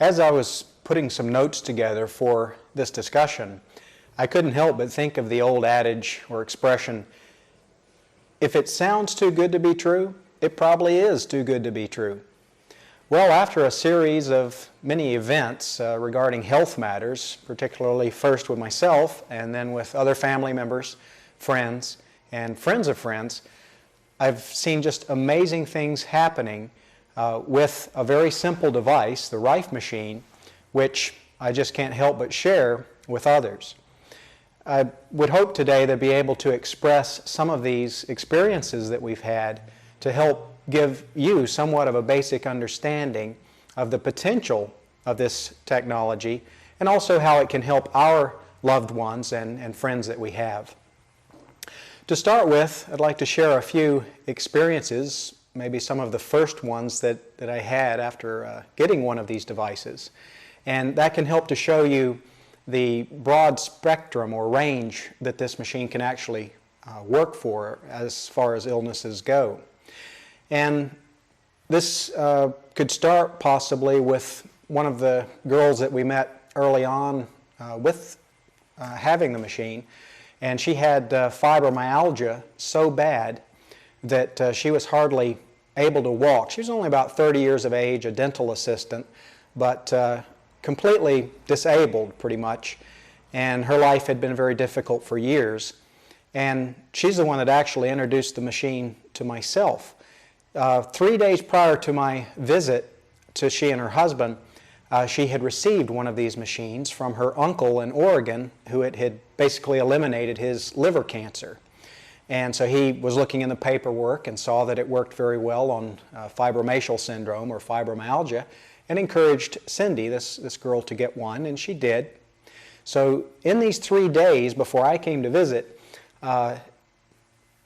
As I was putting some notes together for this discussion, I couldn't help but think of the old adage or expression, if it sounds too good to be true, it probably is too good to be true. Well, after a series of many events regarding health matters, particularly first with myself and then with other family members, friends, and friends of friends, I've seen just amazing things happening with a very simple device, the Rife machine, which I just can't help but share with others. I would hope today to be able to express some of these experiences that we've had to help give you somewhat of a basic understanding of the potential of this technology and also how it can help our loved ones and friends that we have. To start with, I'd like to share a few experiences, maybe some of the first ones that I had after getting one of these devices. And that can help to show you the broad spectrum or range that this machine can actually work for as far as illnesses go. And this could start possibly with one of the girls that we met early on with having the machine. And she had fibromyalgia so bad that she was hardly able to walk. She was only about 30 years of age, a dental assistant, but completely disabled pretty much. And her life had been very difficult for years. And she's the one that actually introduced the machine to myself. 3 days prior to my visit to she and her husband, she had received one of these machines from her uncle in Oregon who had basically eliminated his liver cancer. And so he was looking in the paperwork and saw that it worked very well on fibromyalgia syndrome or fibromyalgia and encouraged Cindy, this girl, to get one, and she did. So in these 3 days before I came to visit,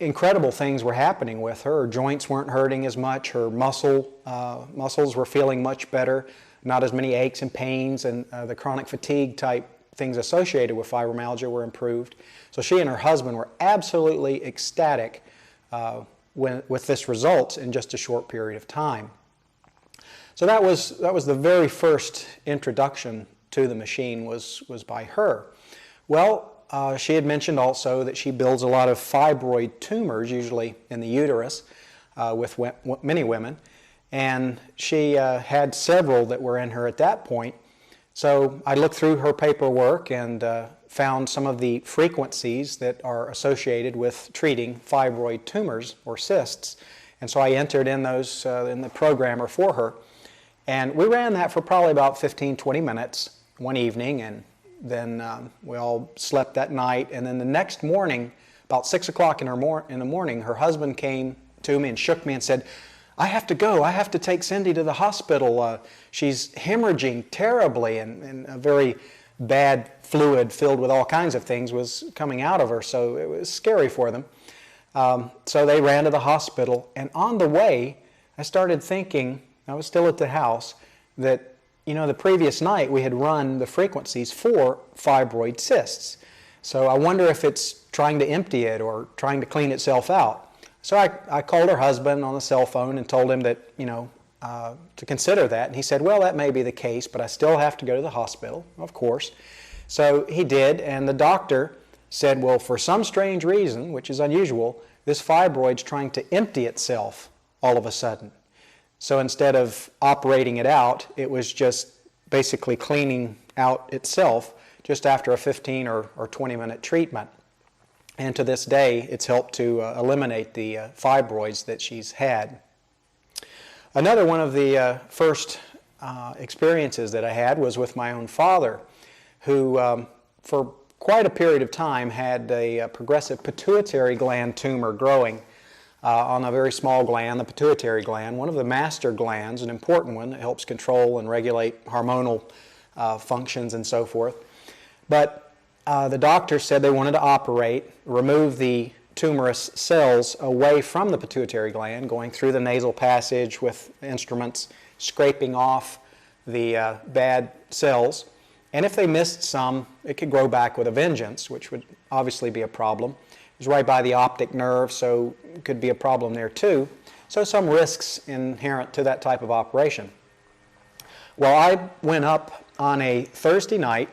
incredible things were happening with her. Her joints weren't hurting as much. Her muscles were feeling much better. Not as many aches and pains, and the chronic fatigue type things associated with fibromyalgia were improved. So she and her husband were absolutely ecstatic with this result in just a short period of time. So that was the very first introduction to the machine was by her. Well, she had mentioned also that she builds a lot of fibroid tumors, usually in the uterus, with many women. And she had several that were in her at that point. So I looked through her paperwork and found some of the frequencies that are associated with treating fibroid tumors or cysts. And so I entered in those in the programmer for her. And we ran that for probably about 15-20 minutes one evening, and then we all slept that night. And then the next morning, about 6 o'clock in the morning, her husband came to me and shook me and said, "I have to go. I have to take Cindy to the hospital. She's hemorrhaging terribly, and a very bad fluid filled with all kinds of things was coming out of her, so it was scary for them." So they ran to the hospital, and on the way, I started thinking, I was still at the house, that the previous night we had run the frequencies for fibroid cysts. So I wonder if it's trying to empty it or trying to clean itself out. So I called her husband on the cell phone and told him that, to consider that. And he said, "Well, that may be the case, but I still have to go to the hospital, of course." So he did, and the doctor said, "Well, for some strange reason, which is unusual, this fibroid's trying to empty itself all of a sudden." So instead of operating it out, it was just basically cleaning out itself just after a 15 or 20-minute treatment. And to this day, it's helped to eliminate the fibroids that she's had. Another one of the first experiences that I had was with my own father, who for quite a period of time had a progressive pituitary gland tumor growing on a very small gland, the pituitary gland, one of the master glands, an important one that helps control and regulate hormonal functions and so forth. But the doctor said they wanted to operate, remove the tumorous cells away from the pituitary gland, going through the nasal passage with instruments, scraping off the bad cells. And if they missed some, it could grow back with a vengeance, which would obviously be a problem. It was right by the optic nerve, so it could be a problem there too. So some risks inherent to that type of operation. Well, I went up on a Thursday night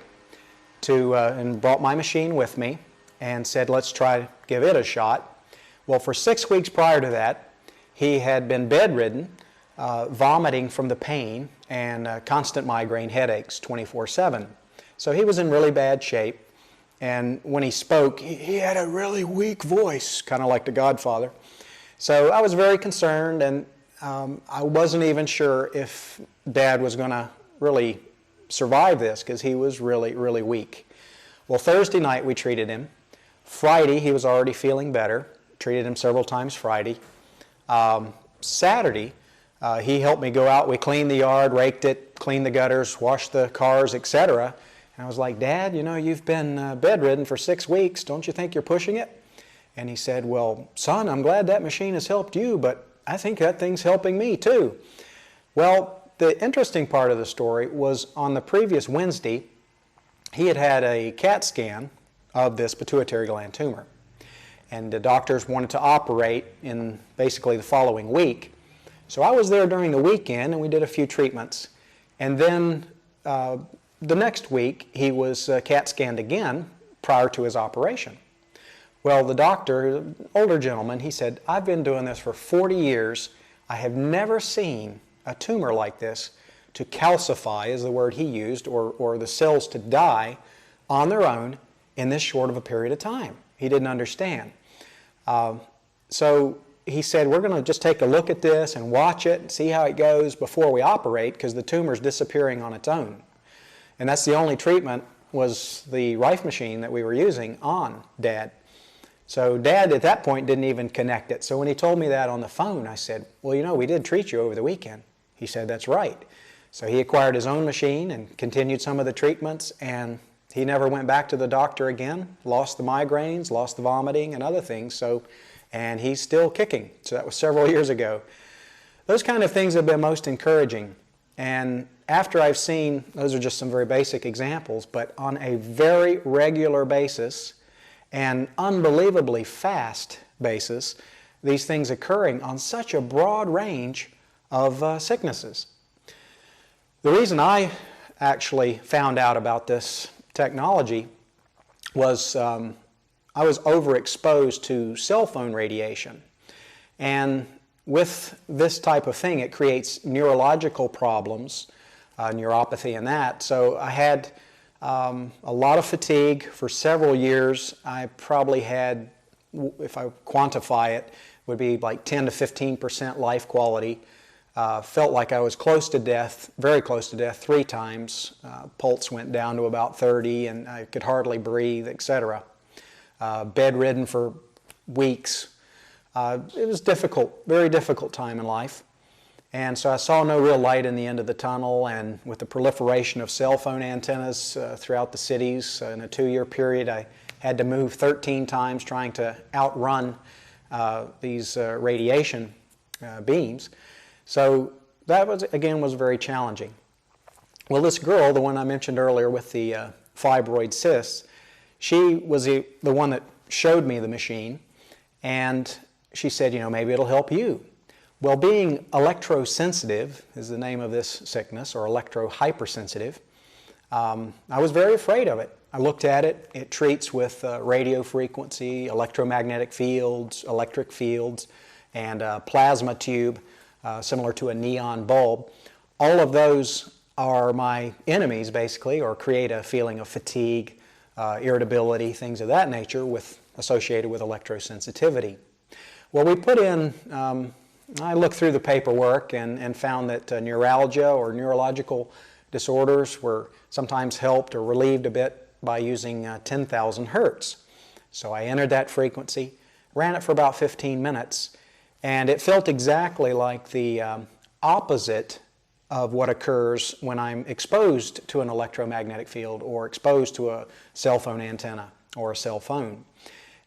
and brought my machine with me and said, let's try to give it a shot. Well, for 6 weeks prior to that, he had been bedridden, vomiting from the pain and constant migraine headaches 24/7. So he was in really bad shape. And when he spoke, he had a really weak voice, kind of like the Godfather. So I was very concerned, and I wasn't even sure if Dad was going to really survive this because he was really, really weak. Well, Thursday night we treated him. Friday he was already feeling better. Treated him several times Friday. Saturday he helped me go out. We cleaned the yard, raked it, cleaned the gutters, washed the cars, etc. And I was like, Dad, you know, you've been bedridden for 6 weeks. Don't you think you're pushing it? And he said, well, son, I'm glad that machine has helped you, but I think that thing's helping me too. Well, the interesting part of the story was on the previous Wednesday, he had had a CAT scan of this pituitary gland tumor. And the doctors wanted to operate in basically the following week. So I was there during the weekend and we did a few treatments. And then the next week he was CAT scanned again prior to his operation. Well, the doctor, older gentleman, he said, I've been doing this for 40 years. I have never seen a tumor like this to calcify, is the word he used, or the cells to die on their own in this short of a period of time. He didn't understand. So he said, we're going to just take a look at this and watch it and see how it goes before we operate because the tumor's disappearing on its own. And that's the only treatment was the Rife machine that we were using on Dad. So Dad at that point didn't even connect it. So when he told me that on the phone, I said, well, you know, we did treat you over the weekend. He said, that's right. So he acquired his own machine and continued some of the treatments, and he never went back to the doctor again, lost the migraines, lost the vomiting and other things. And he's still kicking. So that was several years ago. Those kind of things have been most encouraging. And after I've seen, those are just some very basic examples, but on a very regular basis, and unbelievably fast basis, these things occurring on such a broad range of sicknesses. The reason I actually found out about this technology was I was overexposed to cell phone radiation. And with this type of thing, it creates neurological problems, neuropathy and that. So I had a lot of fatigue for several years. I probably had, if I quantify it, would be like 10 to 15% life quality. Felt like I was close to death, very close to death 3 times. Pulse went down to about 30 and I could hardly breathe, etc. Bedridden for weeks. It was difficult, very difficult time in life. And so I saw no real light in the end of the tunnel, and with the proliferation of cell phone antennas throughout the cities in a 2-year period, I had to move 13 times trying to outrun these radiation beams. So that was, again, was very challenging. Well, this girl, the one I mentioned earlier with the fibroid cysts, she was the one that showed me the machine, and she said, you know, maybe it'll help you. Well, being electrosensitive is the name of this sickness, or electrohypersensitive, I was very afraid of it. I looked at it. It treats with radio frequency, electromagnetic fields, electric fields, and a plasma tube, similar to a neon bulb. All of those are my enemies, basically, or create a feeling of fatigue, irritability, things of that nature associated with electrosensitivity. Well, we put in, I looked through the paperwork and found that neuralgia or neurological disorders were sometimes helped or relieved a bit by using 10,000 hertz. So I entered that frequency, ran it for about 15 minutes, and it felt exactly like the opposite of what occurs when I'm exposed to an electromagnetic field or exposed to a cell phone antenna or a cell phone.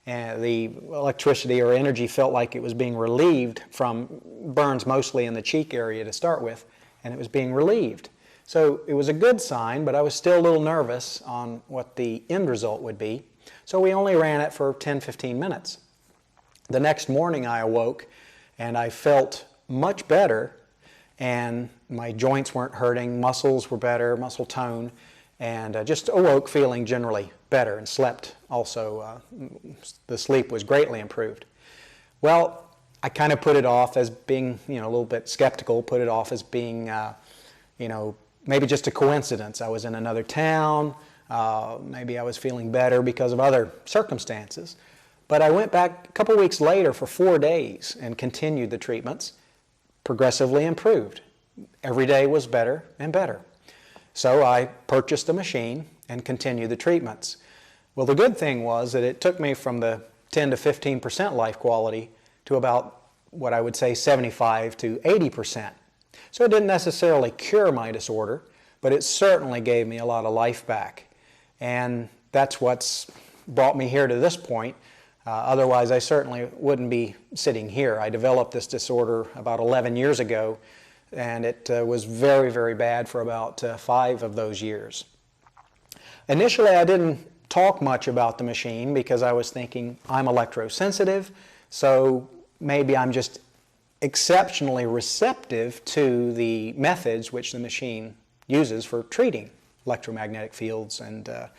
And the electricity or energy felt like it was being relieved from burns mostly in the cheek area to start with, and it was being relieved. So it was a good sign, but I was still a little nervous on what the end result would be. So we only ran it for 10-15 minutes. The next morning I awoke and I felt much better, and my joints weren't hurting, muscles were better, muscle tone, and just awoke feeling generally better, and slept also. The sleep was greatly improved. Well, I kind of put it off as being, a little bit skeptical, put it off as being, maybe just a coincidence. I was in another town, maybe I was feeling better because of other circumstances. But I went back a couple weeks later for 4 days and continued the treatments, progressively improved. Every day was better and better. So I purchased a machine and continued the treatments. Well, the good thing was that it took me from the 10 to 15% life quality to about what I would say 75 to 80%. So it didn't necessarily cure my disorder, but it certainly gave me a lot of life back. And that's what's brought me here to this point. Otherwise, I certainly wouldn't be sitting here. I developed this disorder about 11 years ago, and it was very, very bad for about 5 of those years. Initially, I didn't talk much about the machine because I was thinking I'm electrosensitive, so maybe I'm just exceptionally receptive to the methods which the machine uses for treating electromagnetic fields and the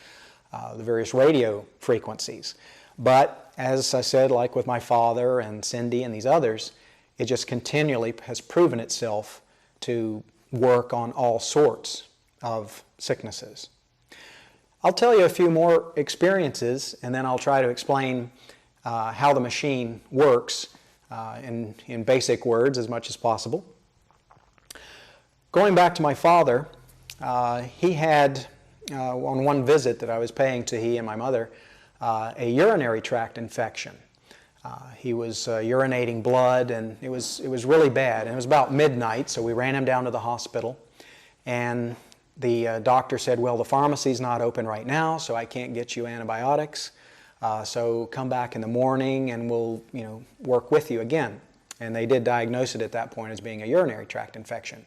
various radio frequencies. But as I said, like with my father and Cindy and these others, it just continually has proven itself to work on all sorts of sicknesses. I'll tell you a few more experiences, and then I'll try to explain how the machine works in basic words as much as possible. Going back to my father, he had, on one visit that I was paying to he and my mother, a urinary tract infection. He was urinating blood, and it was really bad. And it was about midnight, so we ran him down to the hospital. And the doctor said, well, the pharmacy's not open right now, so I can't get you antibiotics. So come back in the morning and we'll work with you again. And they did diagnose it at that point as being a urinary tract infection.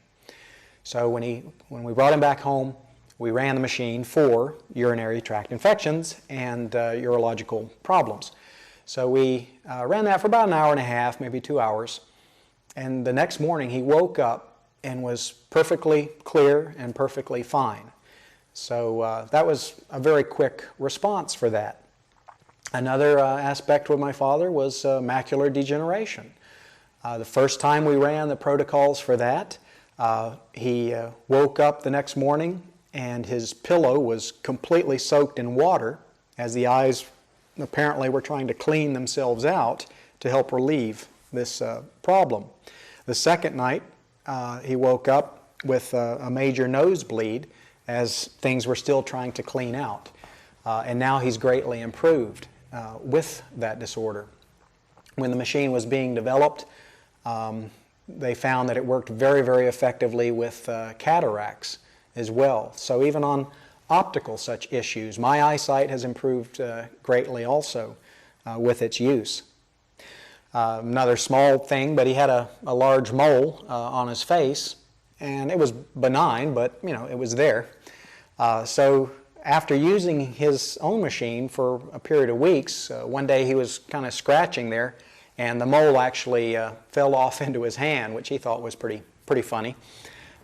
So when we brought him back home, we ran the machine for urinary tract infections and urological problems. So we ran that for about an hour and a half, maybe 2 hours. And the next morning he woke up and was perfectly clear and perfectly fine. So that was a very quick response for that. Another aspect with my father was macular degeneration. The first time we ran the protocols for that, he woke up the next morning and his pillow was completely soaked in water as the eyes apparently were trying to clean themselves out to help relieve this problem. The second night, he woke up with a major nosebleed as things were still trying to clean out. And now he's greatly improved with that disorder. When the machine was being developed, they found that it worked very, very effectively with cataracts as well. So even on optical such issues, my eyesight has improved greatly also with its use. Another small thing, but he had a large mole on his face, and it was benign, but it was there. So after using his own machine for a period of weeks, one day he was kind of scratching there, and the mole actually fell off into his hand, which he thought was pretty funny.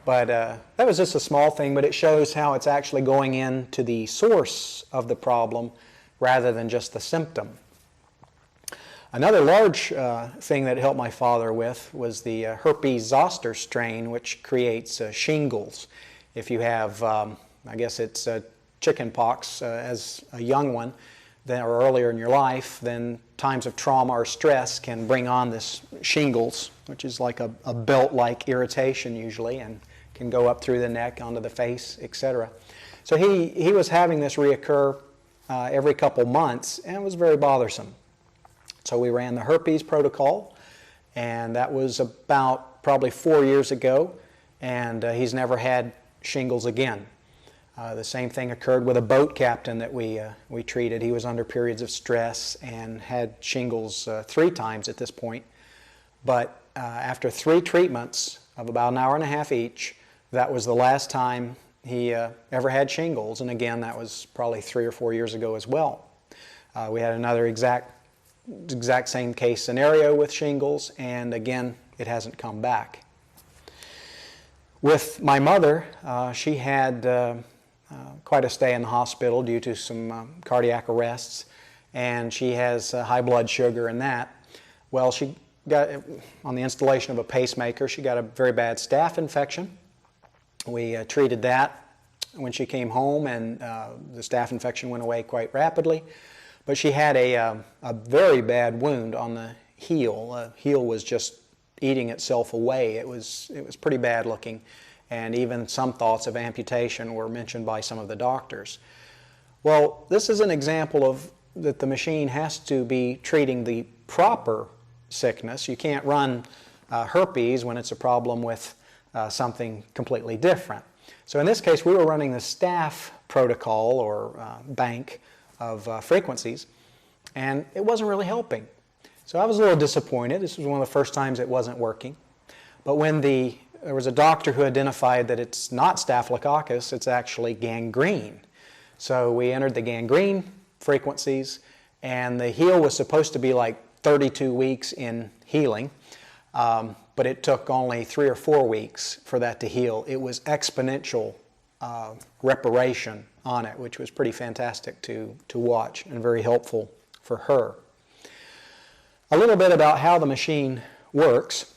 But that was just a small thing, but it shows how it's actually going into the source of the problem rather than just the symptom. Another large thing that helped my father with was the herpes zoster strain, which creates shingles. If you have, I guess it's chicken pox as a young one, or earlier in your life, then times of trauma or stress can bring on this shingles, which is like a belt-like irritation usually, and can go up through the neck, onto the face, etc. So he was having this reoccur every couple months, and it was very bothersome. So we ran the herpes protocol, and that was about probably 4 years ago, and he's never had shingles again. The same thing occurred with a boat captain that we treated. He was under periods of stress and had shingles 3 times at this point. But after 3 treatments of about an hour and a half each, that was the last time he ever had shingles. And again, that was probably 3 or 4 years ago as well. We had another exact same case scenario with shingles, and again, it hasn't come back. With my mother, she had quite a stay in the hospital due to some cardiac arrests, and she has high blood sugar and that. Well, she got, on the installation of a pacemaker, she got a very bad staph infection. We treated that when she came home, and the staph infection went away quite rapidly. But she had a very bad wound on the heel. The heel was just eating itself away. It was pretty bad looking, and even some thoughts of amputation were mentioned by some of the doctors. Well, this is an example of that the machine has to be treating the proper sickness. You can't run herpes when it's a problem with something completely different. So in this case, we were running the staph protocol or bank of frequencies, and it wasn't really helping. So I was a little disappointed. This was one of the first times it wasn't working. But when there was a doctor who identified that it's not Staphylococcus, it's actually gangrene. So we entered the gangrene frequencies, and the heel was supposed to be like 32 weeks in healing, but it took only 3 or 4 weeks for that to heal. It was exponential reparation on it, which was pretty fantastic to watch and very helpful for her. A little bit about how the machine works.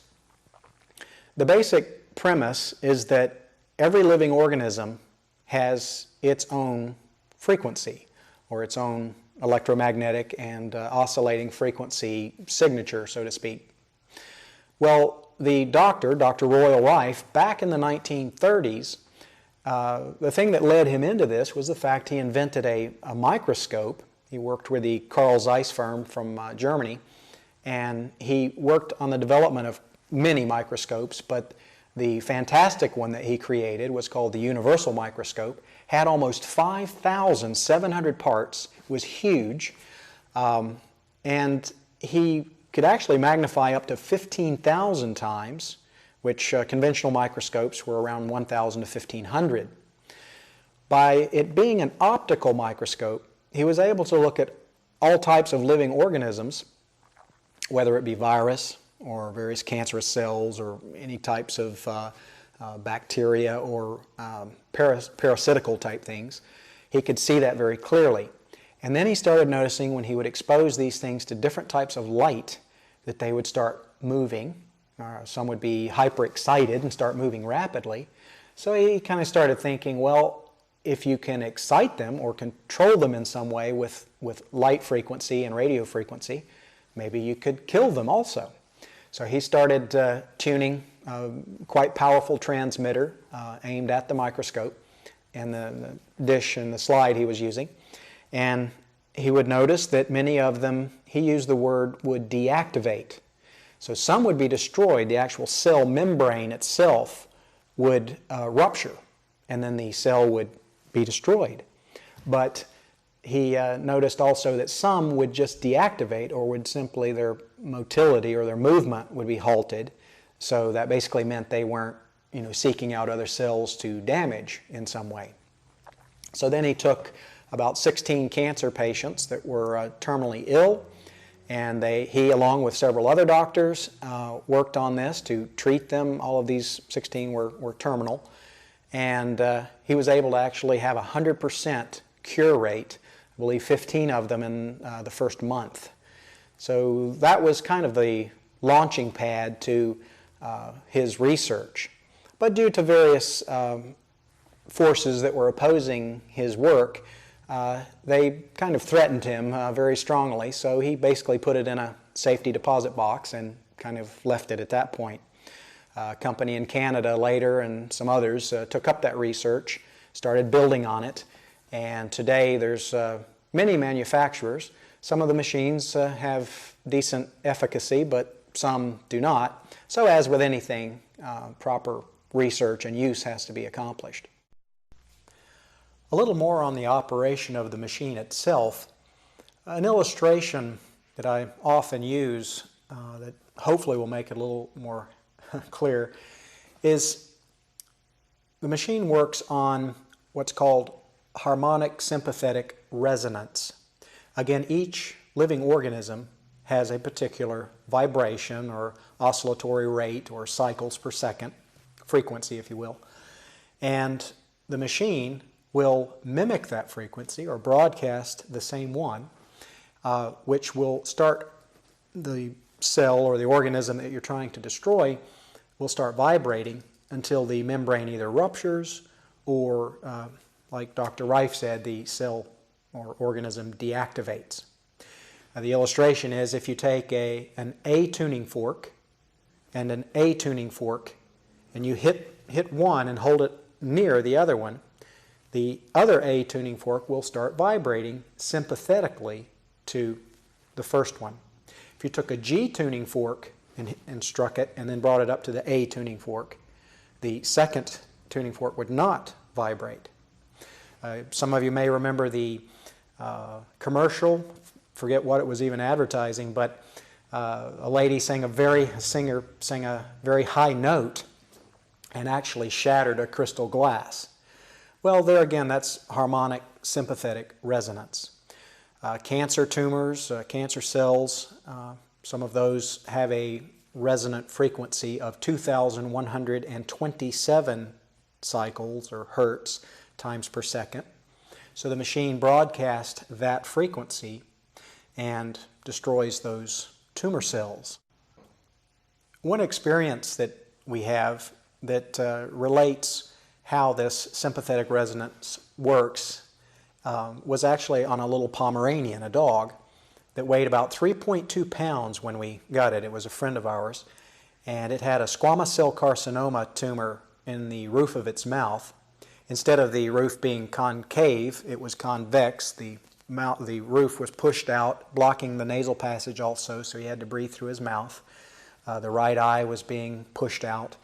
The basic premise is that every living organism has its own frequency, or its own electromagnetic and oscillating frequency signature, so to speak. Well, the doctor, Dr. Royal Rife, back in the 1930s, the thing that led him into this was the fact he invented a microscope. He worked with the Carl Zeiss firm from Germany, and he worked on the development of many microscopes, but the fantastic one that he created was called the universal microscope. Had almost 5,700 parts, was huge, and he could actually magnify up to 15,000 times, which conventional microscopes were around 1,000 to 1,500. By it being an optical microscope, he was able to look at all types of living organisms, whether it be virus or various cancerous cells or any types of bacteria or parasitical type things. He could see that very clearly. And then he started noticing when he would expose these things to different types of light that they would start moving. Some would be hyperexcited and start moving rapidly. So he kind of started thinking, well, if you can excite them or control them in some way with light frequency and radio frequency, maybe you could kill them also. So he started tuning a quite powerful transmitter aimed at the microscope and the dish and the slide he was using. And he would notice that many of them, he used the word, would deactivate. So some would be destroyed. The actual cell membrane itself would rupture, and then the cell would be destroyed. But he noticed also that some would just deactivate, or would simply, their motility or their movement would be halted. So that basically meant they weren't, seeking out other cells to damage in some way. So then he took about 16 cancer patients that were terminally ill, and he, along with several other doctors, worked on this to treat them. All of these 16 were terminal, and he was able to actually have a 100% cure rate. I believe 15 of them in the first month. So that was kind of the launching pad to his research. But due to various forces that were opposing his work, they kind of threatened him very strongly, so he basically put it in a safety deposit box and kind of left it at that point. A company in Canada later and some others took up that research, started building on it, and today there's many manufacturers. Some of the machines have decent efficacy, but some do not. So as with anything, proper research and use has to be accomplished. A little more on the operation of the machine itself. An illustration that I often use that hopefully will make it a little more clear is the machine works on what's called harmonic sympathetic resonance. Again, each living organism has a particular vibration or oscillatory rate or cycles per second frequency, if you will. And the machine will mimic that frequency or broadcast the same one, which will start the cell or the organism that you're trying to destroy will start vibrating until the membrane either ruptures or, like Dr. Reif said, the cell or organism deactivates. The illustration is if you take an A tuning fork and an A tuning fork and you hit one and hold it near the other one, the other A tuning fork will start vibrating sympathetically to the first one. If you took a G tuning fork and struck it and then brought it up to the A tuning fork, the second tuning fork would not vibrate. Some of you may remember the commercial, forget what it was even advertising, but a lady sang a singer sang a very high note and actually shattered a crystal glass. Well, there again, that's harmonic sympathetic resonance. Cancer tumors, cancer cells, some of those have a resonant frequency of 2,127 cycles or hertz times per second. So the machine broadcasts that frequency and destroys those tumor cells. One experience that we have that relates how this sympathetic resonance works was actually on a little Pomeranian, a dog, that weighed about 3.2 pounds when we got it. It was a friend of ours, and it had a squamous cell carcinoma tumor in the roof of its mouth. Instead of the roof being concave, it was convex. The roof was pushed out, blocking the nasal passage also, so he had to breathe through his mouth. The right eye was being pushed out.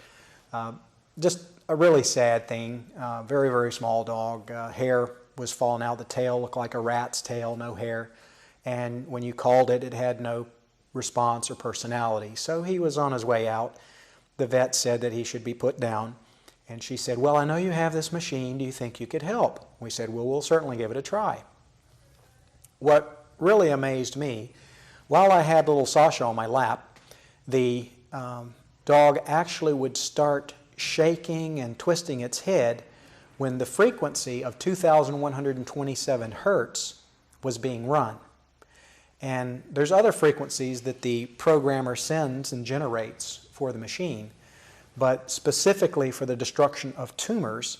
Just a really sad thing. Very, very small dog. Hair was falling out. The tail looked like a rat's tail, no hair. And when you called it, it had no response or personality. So he was on his way out. The vet said that he should be put down. And she said, well, I know you have this machine. Do you think you could help? We said, well, we'll certainly give it a try. What really amazed me, while I had little Sasha on my lap, the dog actually would start shaking and twisting its head when the frequency of 2,127 hertz was being run. And there's other frequencies that the programmer sends and generates for the machine, but specifically for the destruction of tumors,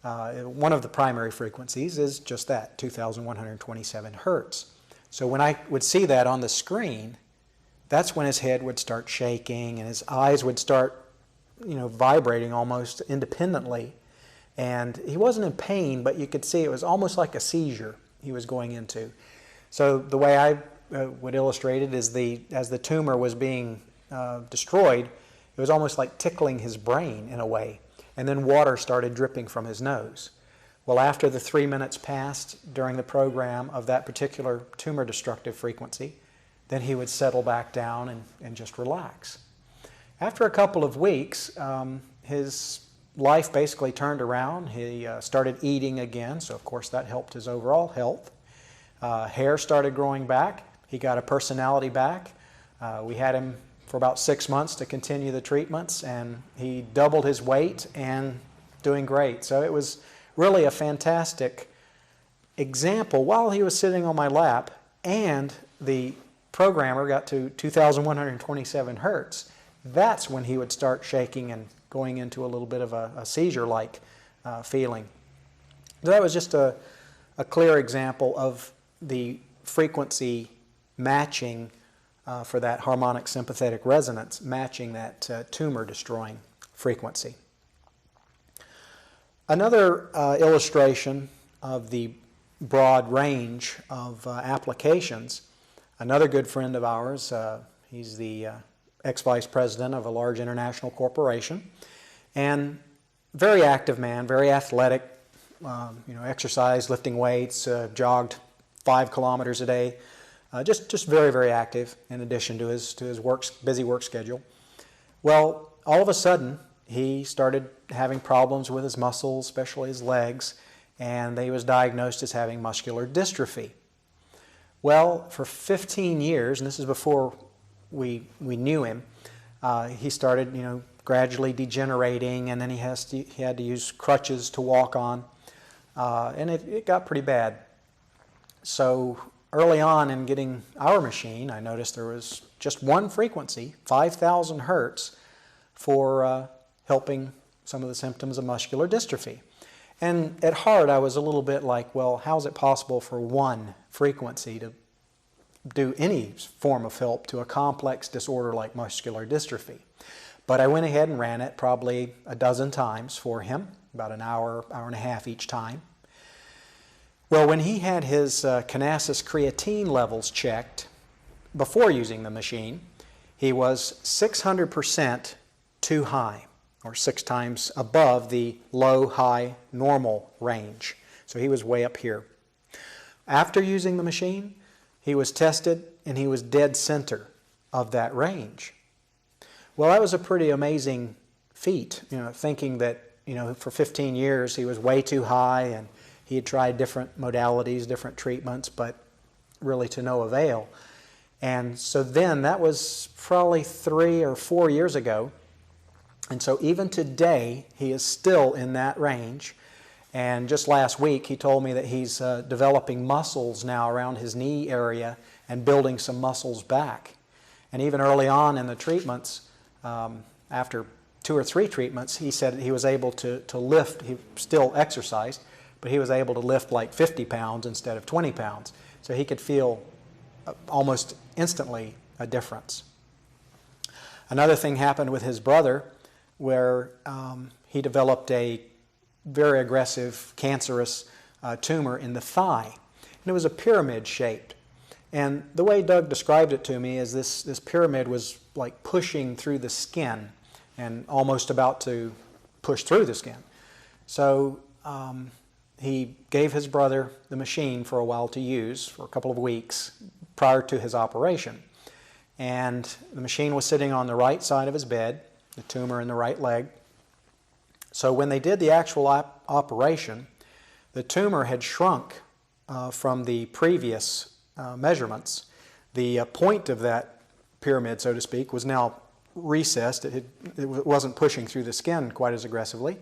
one of the primary frequencies is just that, 2,127 hertz. So when I would see that on the screen, that's when his head would start shaking and his eyes would start, vibrating almost independently. And he wasn't in pain, but you could see it was almost like a seizure he was going into. So the way I would illustrate it is as the tumor was being destroyed, it was almost like tickling his brain in a way. And then water started dripping from his nose. Well, after the 3 minutes passed during the program of that particular tumor destructive frequency, then he would settle back down and just relax. After a couple of weeks, his life basically turned around. He started eating again, so of course that helped his overall health. Hair started growing back. He got a personality back. We had him for about 6 months to continue the treatments, and he doubled his weight and doing great. So it was really a fantastic example while he was sitting on my lap, and the programmer got to 2,127 hertz. That's when he would start shaking and going into a little bit of a seizure-like feeling. So that was just a clear example of the frequency matching for that harmonic sympathetic resonance, matching that tumor-destroying frequency. Another illustration of the broad range of applications, another good friend of ours, he's the ex-vice president of a large international corporation, and very active man, very athletic, exercised, lifting weights, jogged 5 kilometers a day, just very, very active in addition to his busy work schedule. Well, all of a sudden, he started having problems with his muscles, especially his legs, and he was diagnosed as having muscular dystrophy. Well, for 15 years, and this is before we knew him, he started, gradually degenerating, and then he had to use crutches to walk on, and it got pretty bad. So early on in getting our machine, I noticed there was just one frequency, 5,000 hertz, for helping some of the symptoms of muscular dystrophy. And at heart, I was a little bit like, well, how is it possible for one frequency to do any form of help to a complex disorder like muscular dystrophy? But I went ahead and ran it probably a dozen times for him, about an hour, hour and a half each time. Well, when he had his Kinasis creatine levels checked before using the machine, he was 600% too high, or 6 times above the low-high normal range. So he was way up here. After using the machine, he was tested and he was dead center of that range. Well, that was a pretty amazing feat, thinking that, for 15 years he was way too high and he had tried different modalities, different treatments, but really to no avail. And so then, that was probably 3 or 4 years ago. And so even today, he is still in that range. And just last week, he told me that he's developing muscles now around his knee area and building some muscles back. And even early on in the treatments, after 2 or 3 treatments, he said he was able to lift. He still exercised, but he was able to lift like 50 pounds instead of 20 pounds. So he could feel almost instantly a difference. Another thing happened with his brother, where he developed a very aggressive cancerous tumor in the thigh. And it was a pyramid shaped. And the way Doug described it to me is this pyramid was like pushing through the skin and almost about to push through the skin. So he gave his brother the machine for a while to use for a couple of weeks prior to his operation. And the machine was sitting on the right side of his bed, the tumor in the right leg. So when they did the actual operation, the tumor had shrunk from the previous measurements. The point of that pyramid, so to speak, was now recessed. It wasn't pushing through the skin quite as aggressively.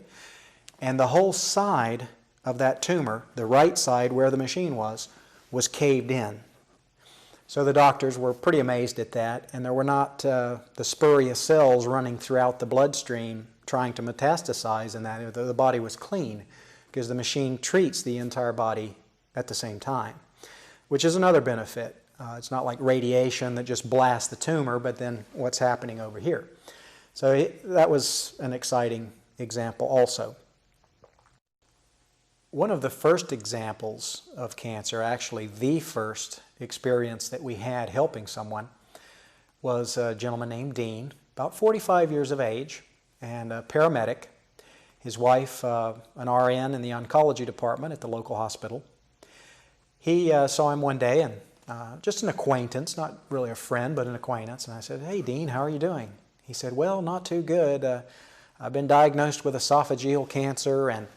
And the whole side of that tumor, the right side where the machine was caved in. So the doctors were pretty amazed at that, and there were not the spurious cells running throughout the bloodstream trying to metastasize in that. The body was clean because the machine treats the entire body at the same time, which is another benefit. It's not like radiation that just blasts the tumor, but then what's happening over here. So that was an exciting example also. One of the first examples of cancer, actually the first experience that we had helping someone, was a gentleman named Dean, about 45 years of age, and a paramedic. His wife, an RN in the oncology department at the local hospital. He saw him one day, and just an acquaintance, not really a friend, but an acquaintance. And I said, "Hey, Dean, how are you doing?" He said, "Well, not too good. I've been diagnosed with esophageal cancer, and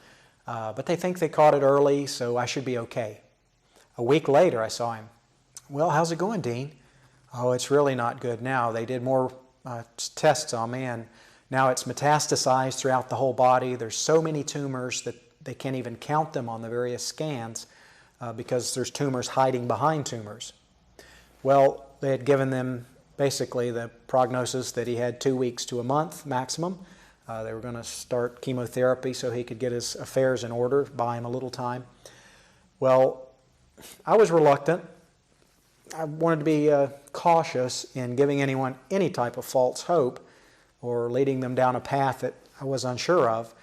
but they think they caught it early, so I should be okay." A week later, I saw him. "Well, how's it going, Dean?" "Oh, it's really not good now. They did more tests on me, and now it's metastasized throughout the whole body. There's so many tumors that they can't even count them on the various scans because there's tumors hiding behind tumors." Well, they had given them basically the prognosis that he had 2 weeks to a month maximum. They were going to start chemotherapy so he could get his affairs in order, buy him a little time. Well, I was reluctant. I wanted to be cautious in giving anyone any type of false hope or leading them down a path that I was unsure of.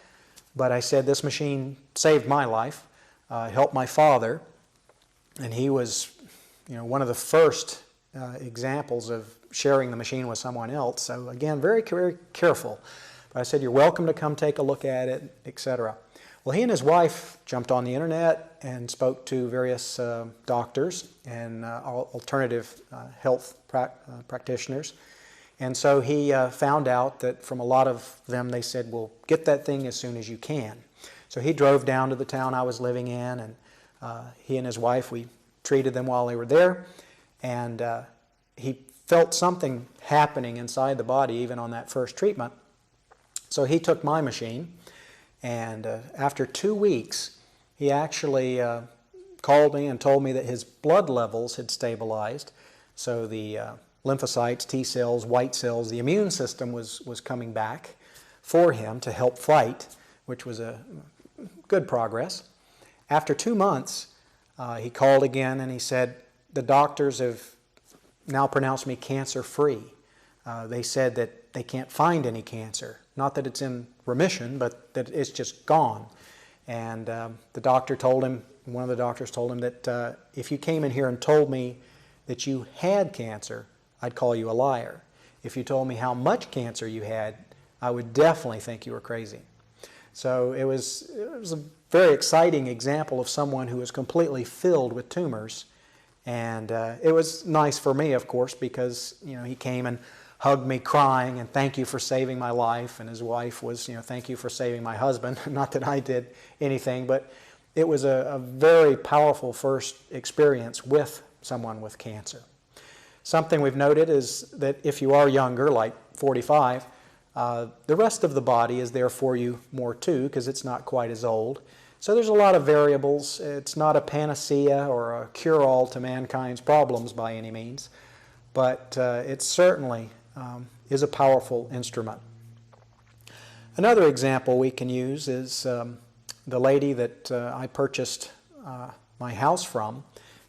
But I said, this machine saved my life, helped my father, and he was one of the first examples of sharing the machine with someone else. So again, very, very careful. But I said, "You're welcome to come take a look at it," etc. Well, he and his wife jumped on the internet and spoke to various doctors and alternative health practitioners. And so he found out that from a lot of them, they said, "Well, get that thing as soon as you can." So he drove down to the town I was living in, and he and his wife, we treated them while they were there. And he felt something happening inside the body even on that first treatment. So he took my machine, and after 2 weeks, he actually called me and told me that his blood levels had stabilized. So the lymphocytes, T cells, white cells, the immune system was coming back for him to help fight, which was a good progress. After 2 months, he called again and he said, the doctors have now pronounced me cancer-free. They said that they can't find any cancer. Not that it's in remission, but that it's just gone. And the doctor told him, one of the doctors told him that if you came in here and told me that you had cancer, I'd call you a liar. If you told me how much cancer you had, I would definitely think you were crazy. So it was a very exciting example of someone who was completely filled with tumors. And it was nice for me, of course, because he came and hugged me crying and thank you for saving my life. And his wife was, thank you for saving my husband. Not that I did anything, but it was a very powerful first experience with someone with cancer. Something we've noted is that if you are younger, like 45, the rest of the body is there for you more too, because it's not quite as old. So there's a lot of variables. It's not a panacea or a cure-all to mankind's problems by any means, but it certainly is a powerful instrument. Another example we can use is the lady that I purchased my house from.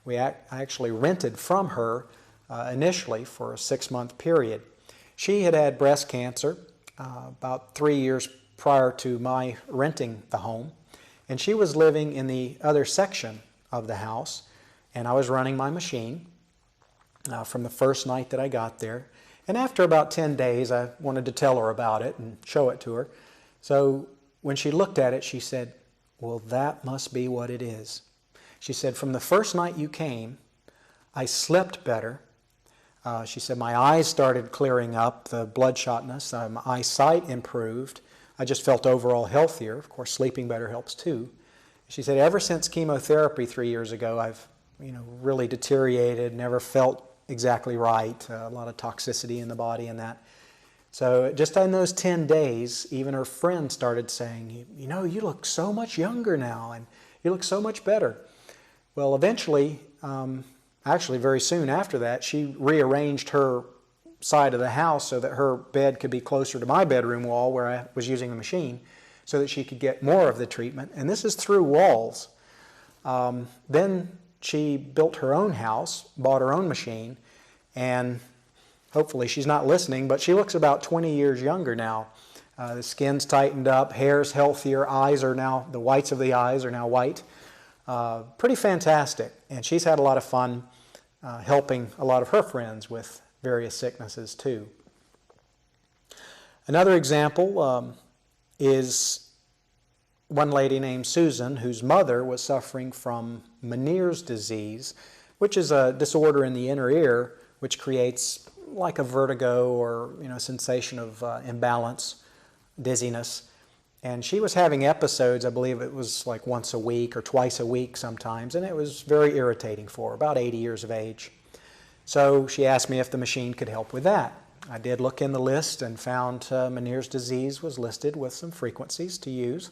I actually rented from her initially for a 6-month period. She had had breast cancer about 3 years prior to my renting the home, and she was living in the other section of the house, and I was running my machine from the first night that I got there. And after about 10 days, I wanted to tell her about it and show it to her. So when she looked at it, she said, "Well, that must be what it is." She said, "From the first night you came, I slept better." She said, "My eyes started clearing up, the bloodshotness, my eyesight improved. I just felt overall healthier." Of course, sleeping better helps too. She said, "Ever since chemotherapy 3 years ago, I've really deteriorated, never felt exactly right, a lot of toxicity in the body and that." So just in those 10 days, even her friends started saying, "You look so much younger now, and you look so much better." Well, eventually, actually very soon after that, she rearranged her side of the house so that her bed could be closer to my bedroom wall where I was using the machine so that she could get more of the treatment. And this is through walls. Then she built her own house, bought her own machine, and hopefully she's not listening, but she looks about 20 years younger now. The skin's tightened up, hair's healthier, the whites of the eyes are now white. Pretty fantastic. And she's had a lot of fun helping a lot of her friends with various sicknesses too. Another example is one lady named Susan, whose mother was suffering from Meniere's disease, which is a disorder in the inner ear which creates like a vertigo or sensation of imbalance, dizziness. And she was having episodes, I believe it was like once a week or twice a week sometimes, and it was very irritating for her, about 80 years of age. So she asked me if the machine could help with that. I did look in the list and found Meniere's disease was listed with some frequencies to use.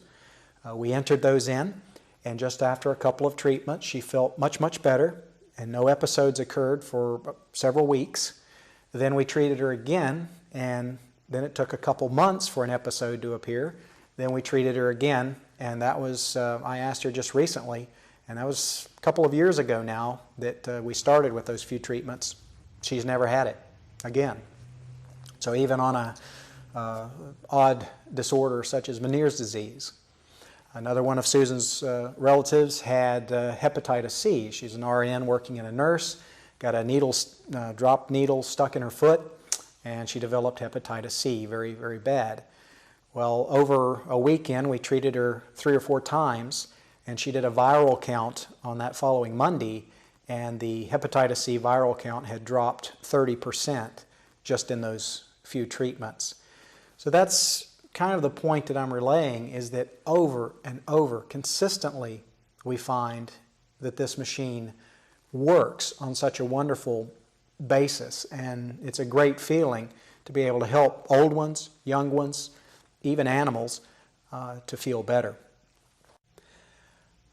We entered those in, and just after a couple of treatments, she felt much, much better, and no episodes occurred for several weeks. Then we treated her again, and then it took a couple months for an episode to appear. Then we treated her again, and that was, I asked her just recently, and that was a couple of years ago now that we started with those few treatments. She's never had it again. So even on a odd disorder such as Meniere's disease. Another one of Susan's relatives had hepatitis C. She's an RN working in a nurse, got a dropped needle stuck in her foot, and she developed hepatitis C, very, very bad. Well, over a weekend, we treated her 3 or 4 times, and she did a viral count on that following Monday, and the hepatitis C viral count had dropped 30% just in those few treatments. So that's kind of the point that I'm relaying, is that over and over, consistently, we find that this machine works on such a wonderful basis, and it's a great feeling to be able to help old ones, young ones, even animals to feel better.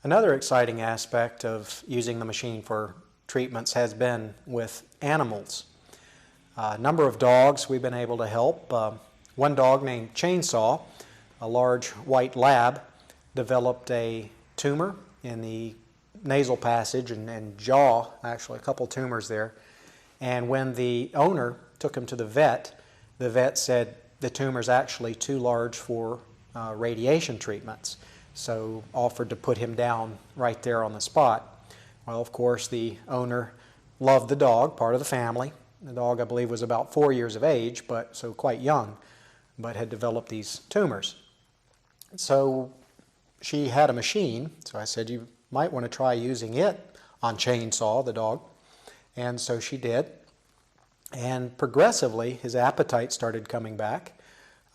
Another exciting aspect of using the machine for treatments has been with animals. A number of dogs we've been able to help. One dog named Chainsaw, a large white lab, developed a tumor in the nasal passage and jaw, actually a couple tumors there. And when the owner took him to the vet said the tumor's actually too large for radiation treatments, so offered to put him down right there on the spot. Well, of course, the owner loved the dog, part of the family. The dog, I believe, was about 4 years of age, so quite young, but had developed these tumors. So she had a machine, so I said, you might want to try using it on Chainsaw, the dog. And so she did. And progressively, his appetite started coming back.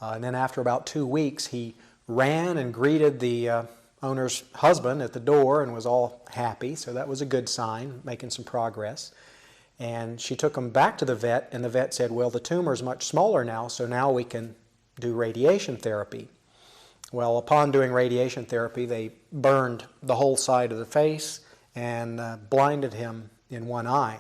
And then after about 2 weeks, he ran and greeted the owner's husband at the door and was all happy. So that was a good sign, making some progress. And she took him back to the vet, and the vet said, well, the tumor is much smaller now, so now we can do radiation therapy. Well, upon doing radiation therapy, they burned the whole side of the face and blinded him in one eye.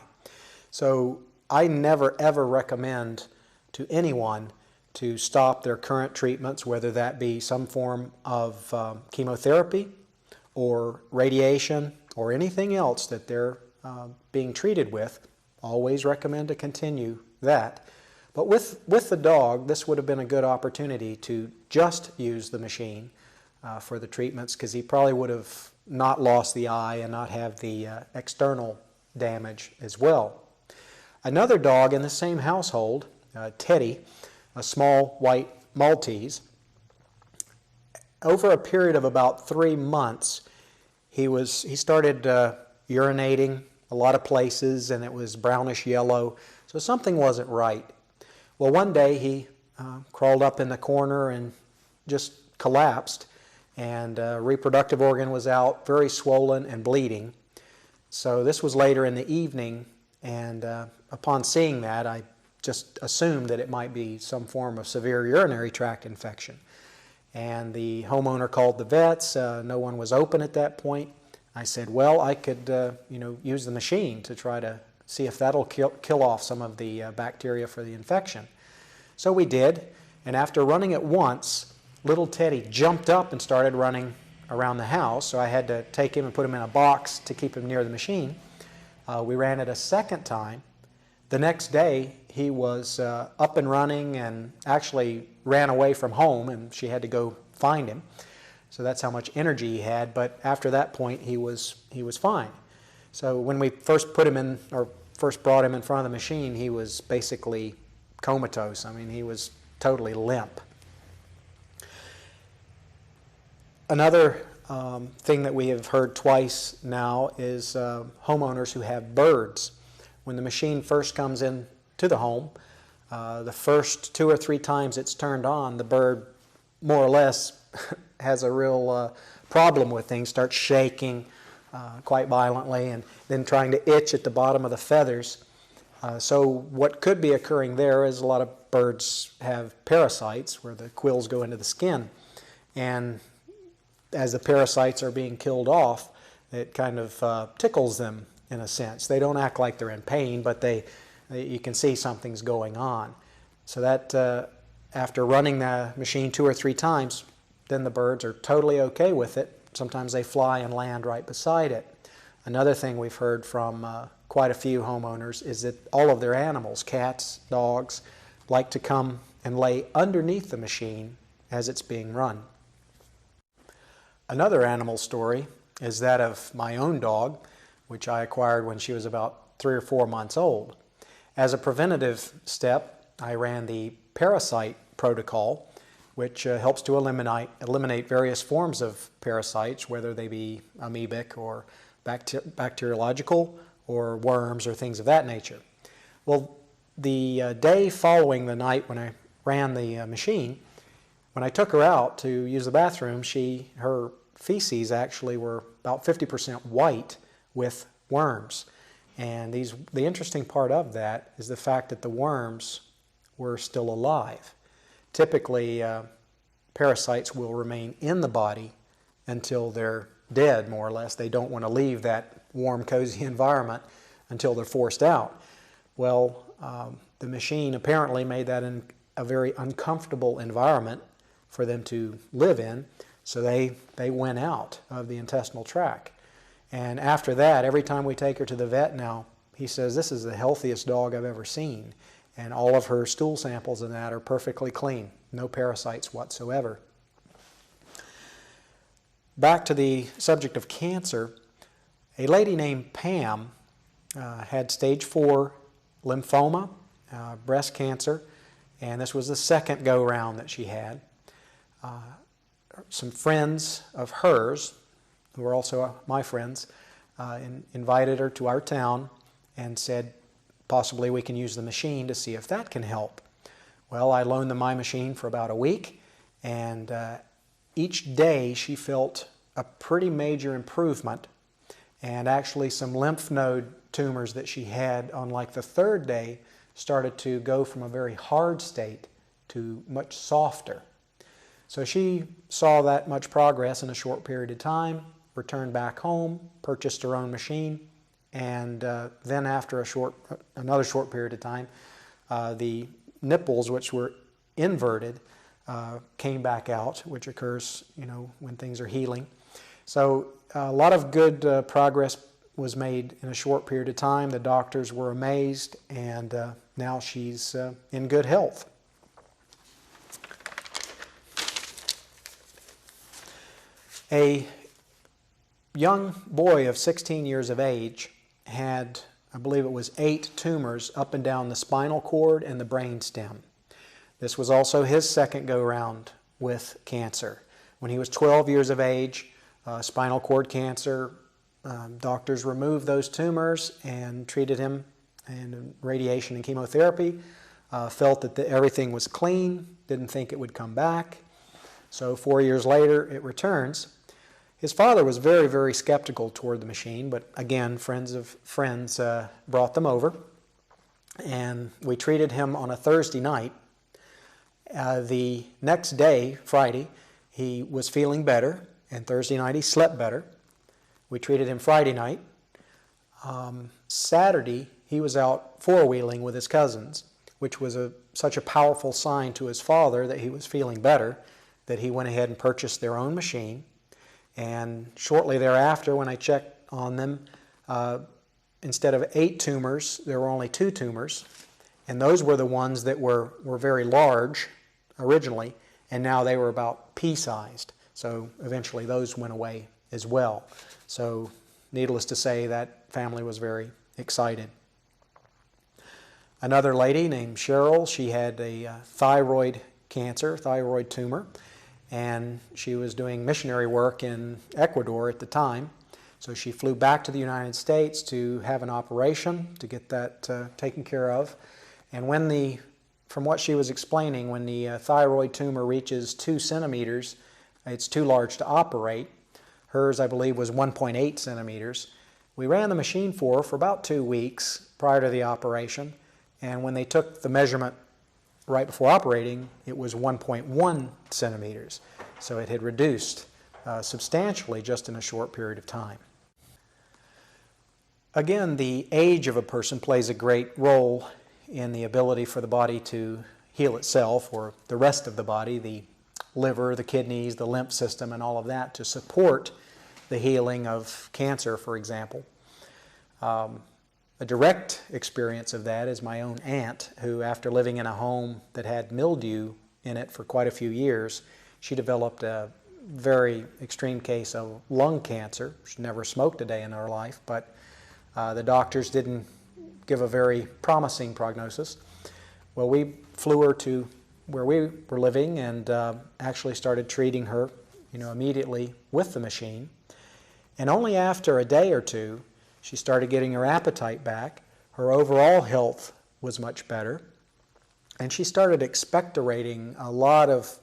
So I never ever recommend to anyone to stop their current treatments, whether that be some form of chemotherapy or radiation or anything else that they're being treated with. Always recommend to continue that. But with the dog, this would have been a good opportunity to just use the machine for the treatments, because he probably would have not lost the eye and not have the external damage as well. Another dog in the same household, Teddy, a small white Maltese, over a period of about 3 months, he started urinating a lot of places, and it was brownish yellow, so something wasn't right. Well, one day he crawled up in the corner and just collapsed, and reproductive organ was out, very swollen and bleeding. So this was later in the evening, and upon seeing that, I just assumed that it might be some form of severe urinary tract infection. And the homeowner called the vets. No one was open at that point. I said, well, I could use the machine to try to see if that'll kill off some of the bacteria for the infection. So we did, and after running it once, little Teddy jumped up and started running around the house, so I had to take him and put him in a box to keep him near the machine. We ran it a second time. The next day, he was up and running and actually ran away from home, and she had to go find him. So that's how much energy he had, but after that point, he was fine. So when we first brought him in front of the machine, he was basically comatose. I mean, he was totally limp. Another thing that we have heard twice now is homeowners who have birds. When the machine first comes in to the home, the first 2 or 3 times it's turned on, the bird more or less has a real problem with things, starts shaking quite violently, and then trying to itch at the bottom of the feathers. So what could be occurring there is a lot of birds have parasites where the quills go into the skin, and as the parasites are being killed off, it kind of tickles them in a sense. They don't act like they're in pain, but you can see something's going on. So that after running the machine 2 or 3 times, then the birds are totally okay with it. Sometimes they fly and land right beside it. Another thing we've heard from quite a few homeowners is that all of their animals, cats, dogs, like to come and lay underneath the machine as it's being run. Another animal story is that of my own dog, which I acquired when she was about 3 or 4 months old. As a preventative step, I ran the parasite protocol, which helps to eliminate various forms of parasites, whether they be amoebic or bacteriological or worms or things of that nature. Well, the day following the night when I ran the machine, when I took her out to use the bathroom, her feces actually were about 50% white with worms. And the interesting part of that is the fact that the worms were still alive. Typically, parasites will remain in the body until they're dead, more or less. They don't want to leave that warm, cozy environment until they're forced out. Well, the machine apparently made that a very uncomfortable environment for them to live in, so they went out of the intestinal tract. And after that, every time we take her to the vet now, he says, this is the healthiest dog I've ever seen. And all of her stool samples and that are perfectly clean, no parasites whatsoever. Back to the subject of cancer, a lady named Pam had stage 4 lymphoma, breast cancer, and this was the second go-round that she had. Some friends of hers, who are also my friends, invited her to our town and said, possibly we can use the machine to see if that can help. Well, I loaned them my machine for about a week, and each day she felt a pretty major improvement, and actually some lymph node tumors that she had on like the third day started to go from a very hard state to much softer. So she saw that much progress in a short period of time, returned back home, purchased her own machine, and then after another short period of time, the nipples, which were inverted, came back out, which occurs, when things are healing. So a lot of good progress was made in a short period of time. The doctors were amazed, and now she's in good health. A young boy of 16 years of age had, I believe it was 8 tumors up and down the spinal cord and the brain stem. This was also his second go-round with cancer. When he was 12 years of age, spinal cord cancer, doctors removed those tumors and treated him, and radiation and chemotherapy, felt that everything was clean, didn't think it would come back. So 4 years later, it returns. His father was very, very skeptical toward the machine, but again, friends of friends brought them over, and we treated him on a Thursday night. The next day, Friday, he was feeling better, and Thursday night he slept better. We treated him Friday night. Saturday, he was out four-wheeling with his cousins, which was such a powerful sign to his father that he was feeling better, that he went ahead and purchased their own machine. And shortly thereafter, when I checked on them, instead of 8 tumors, there were only 2 tumors. And those were the ones that were very large originally, and now they were about pea-sized. So eventually those went away as well. So needless to say, that family was very excited. Another lady named Cheryl, she had a thyroid tumor, and she was doing missionary work in Ecuador at the time. So she flew back to the United States to have an operation to get that taken care of. And from what she was explaining, when the thyroid tumor reaches 2 centimeters, it's too large to operate. Hers, I believe, was 1.8 centimeters. We ran the machine for her for about 2 weeks prior to the operation, and when they took the measurement right before operating, it was 1.1 centimeters. So it had reduced substantially just in a short period of time. Again, the age of a person plays a great role in the ability for the body to heal itself, or the rest of the body, the liver, the kidneys, the lymph system, and all of that, to support the healing of cancer, for example. A direct experience of that is my own aunt, who, after living in a home that had mildew in it for quite a few years, she developed a very extreme case of lung cancer. She never smoked a day in her life, but the doctors didn't give a very promising prognosis. Well, we flew her to where we were living and actually started treating her, immediately with the machine. And only after a day or two, she started getting her appetite back. Her overall health was much better. And she started expectorating a lot of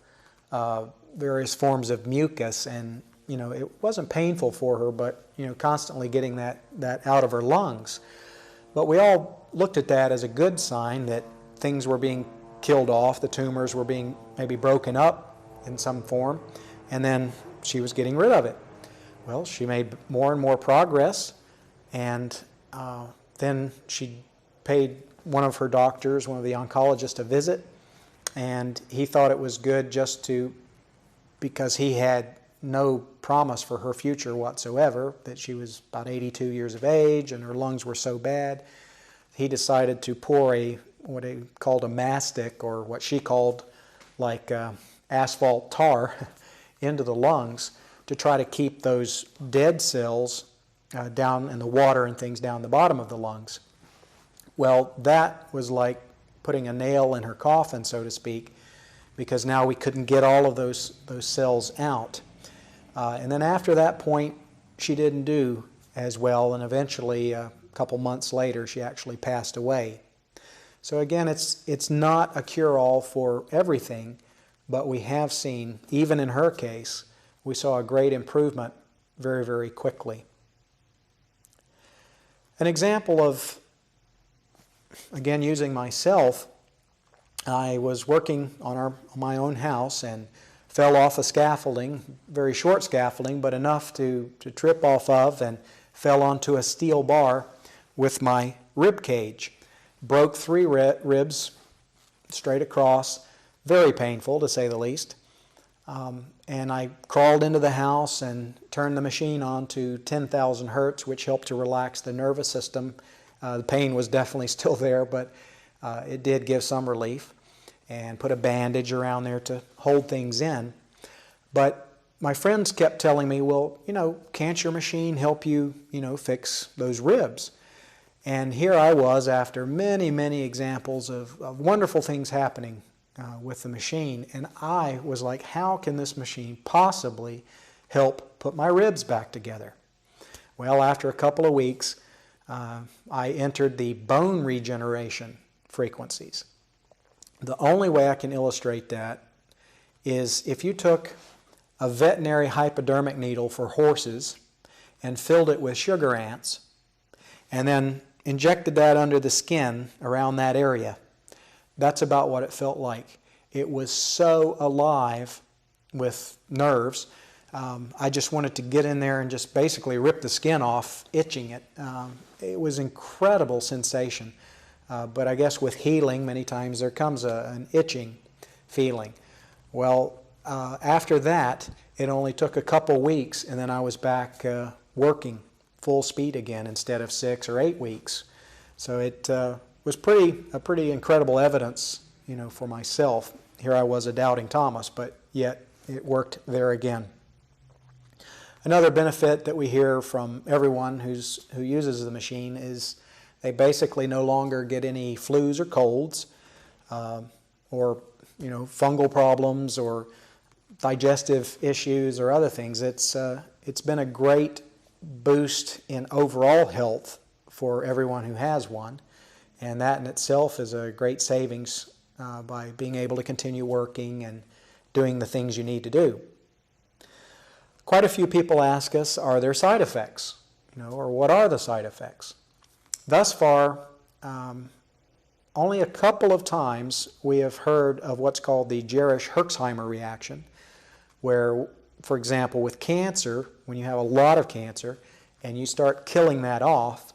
various forms of mucus. And, it wasn't painful for her, but, constantly getting that out of her lungs. But we all looked at that as a good sign that things were being killed off, the tumors were being maybe broken up, in some form, and then she was getting rid of it. Well, she made more and more progress, and then she paid one of her doctors, one of the oncologists, a visit, and he thought it was good just because he had no promise for her future whatsoever, that she was about 82 years of age and her lungs were so bad, he decided to pour what he called a mastic, or what she called like asphalt tar, into the lungs to try to keep those dead cells down in the water and things down the bottom of the lungs. Well, that was like putting a nail in her coffin, so to speak, because now we couldn't get all of those cells out. And then after that point, she didn't do as well, and eventually, a couple months later, she actually passed away. So again, it's not a cure-all for everything, but we have seen, even in her case, we saw a great improvement very, very quickly. An example of, again, using myself, I was working on my own house and fell off a scaffolding, very short scaffolding, but enough to trip off of, and fell onto a steel bar with my rib cage. Broke 3 ribs straight across, very painful to say the least. And I crawled into the house and turned the machine on to 10,000 hertz, which helped to relax the nervous system. The pain was definitely still there, but it did give some relief, and put a bandage around there to hold things in. But my friends kept telling me, well, can't your machine help you, fix those ribs? And here I was, after many, many examples of wonderful things happening with the machine, and I was like, how can this machine possibly help put my ribs back together? Well, after a couple of weeks, I entered the bone regeneration frequencies. The only way I can illustrate that is if you took a veterinary hypodermic needle for horses and filled it with sugar ants, and then injected that under the skin around that area. That's about what it felt like. It was so alive with nerves. I just wanted to get in there and just basically rip the skin off, itching it. It was an incredible sensation. But I guess with healing, many times there comes an itching feeling. Well, after that, it only took a couple weeks, and then I was back working full speed again instead of 6 or 8 weeks. So it was pretty incredible evidence, for myself. Here I was, a doubting Thomas, but yet it worked there again. Another benefit that we hear from everyone who uses the machine is they basically no longer get any flus or colds, or fungal problems or digestive issues or other things. It's been a great boost in overall health for everyone who has one, and that in itself is a great savings by being able to continue working and doing the things you need to do. Quite a few people ask us, are there side effects? Or what are the side effects? Thus far, only a couple of times we have heard of what's called the Jarisch-Herxheimer reaction, where, for example, with cancer, when you have a lot of cancer and you start killing that off,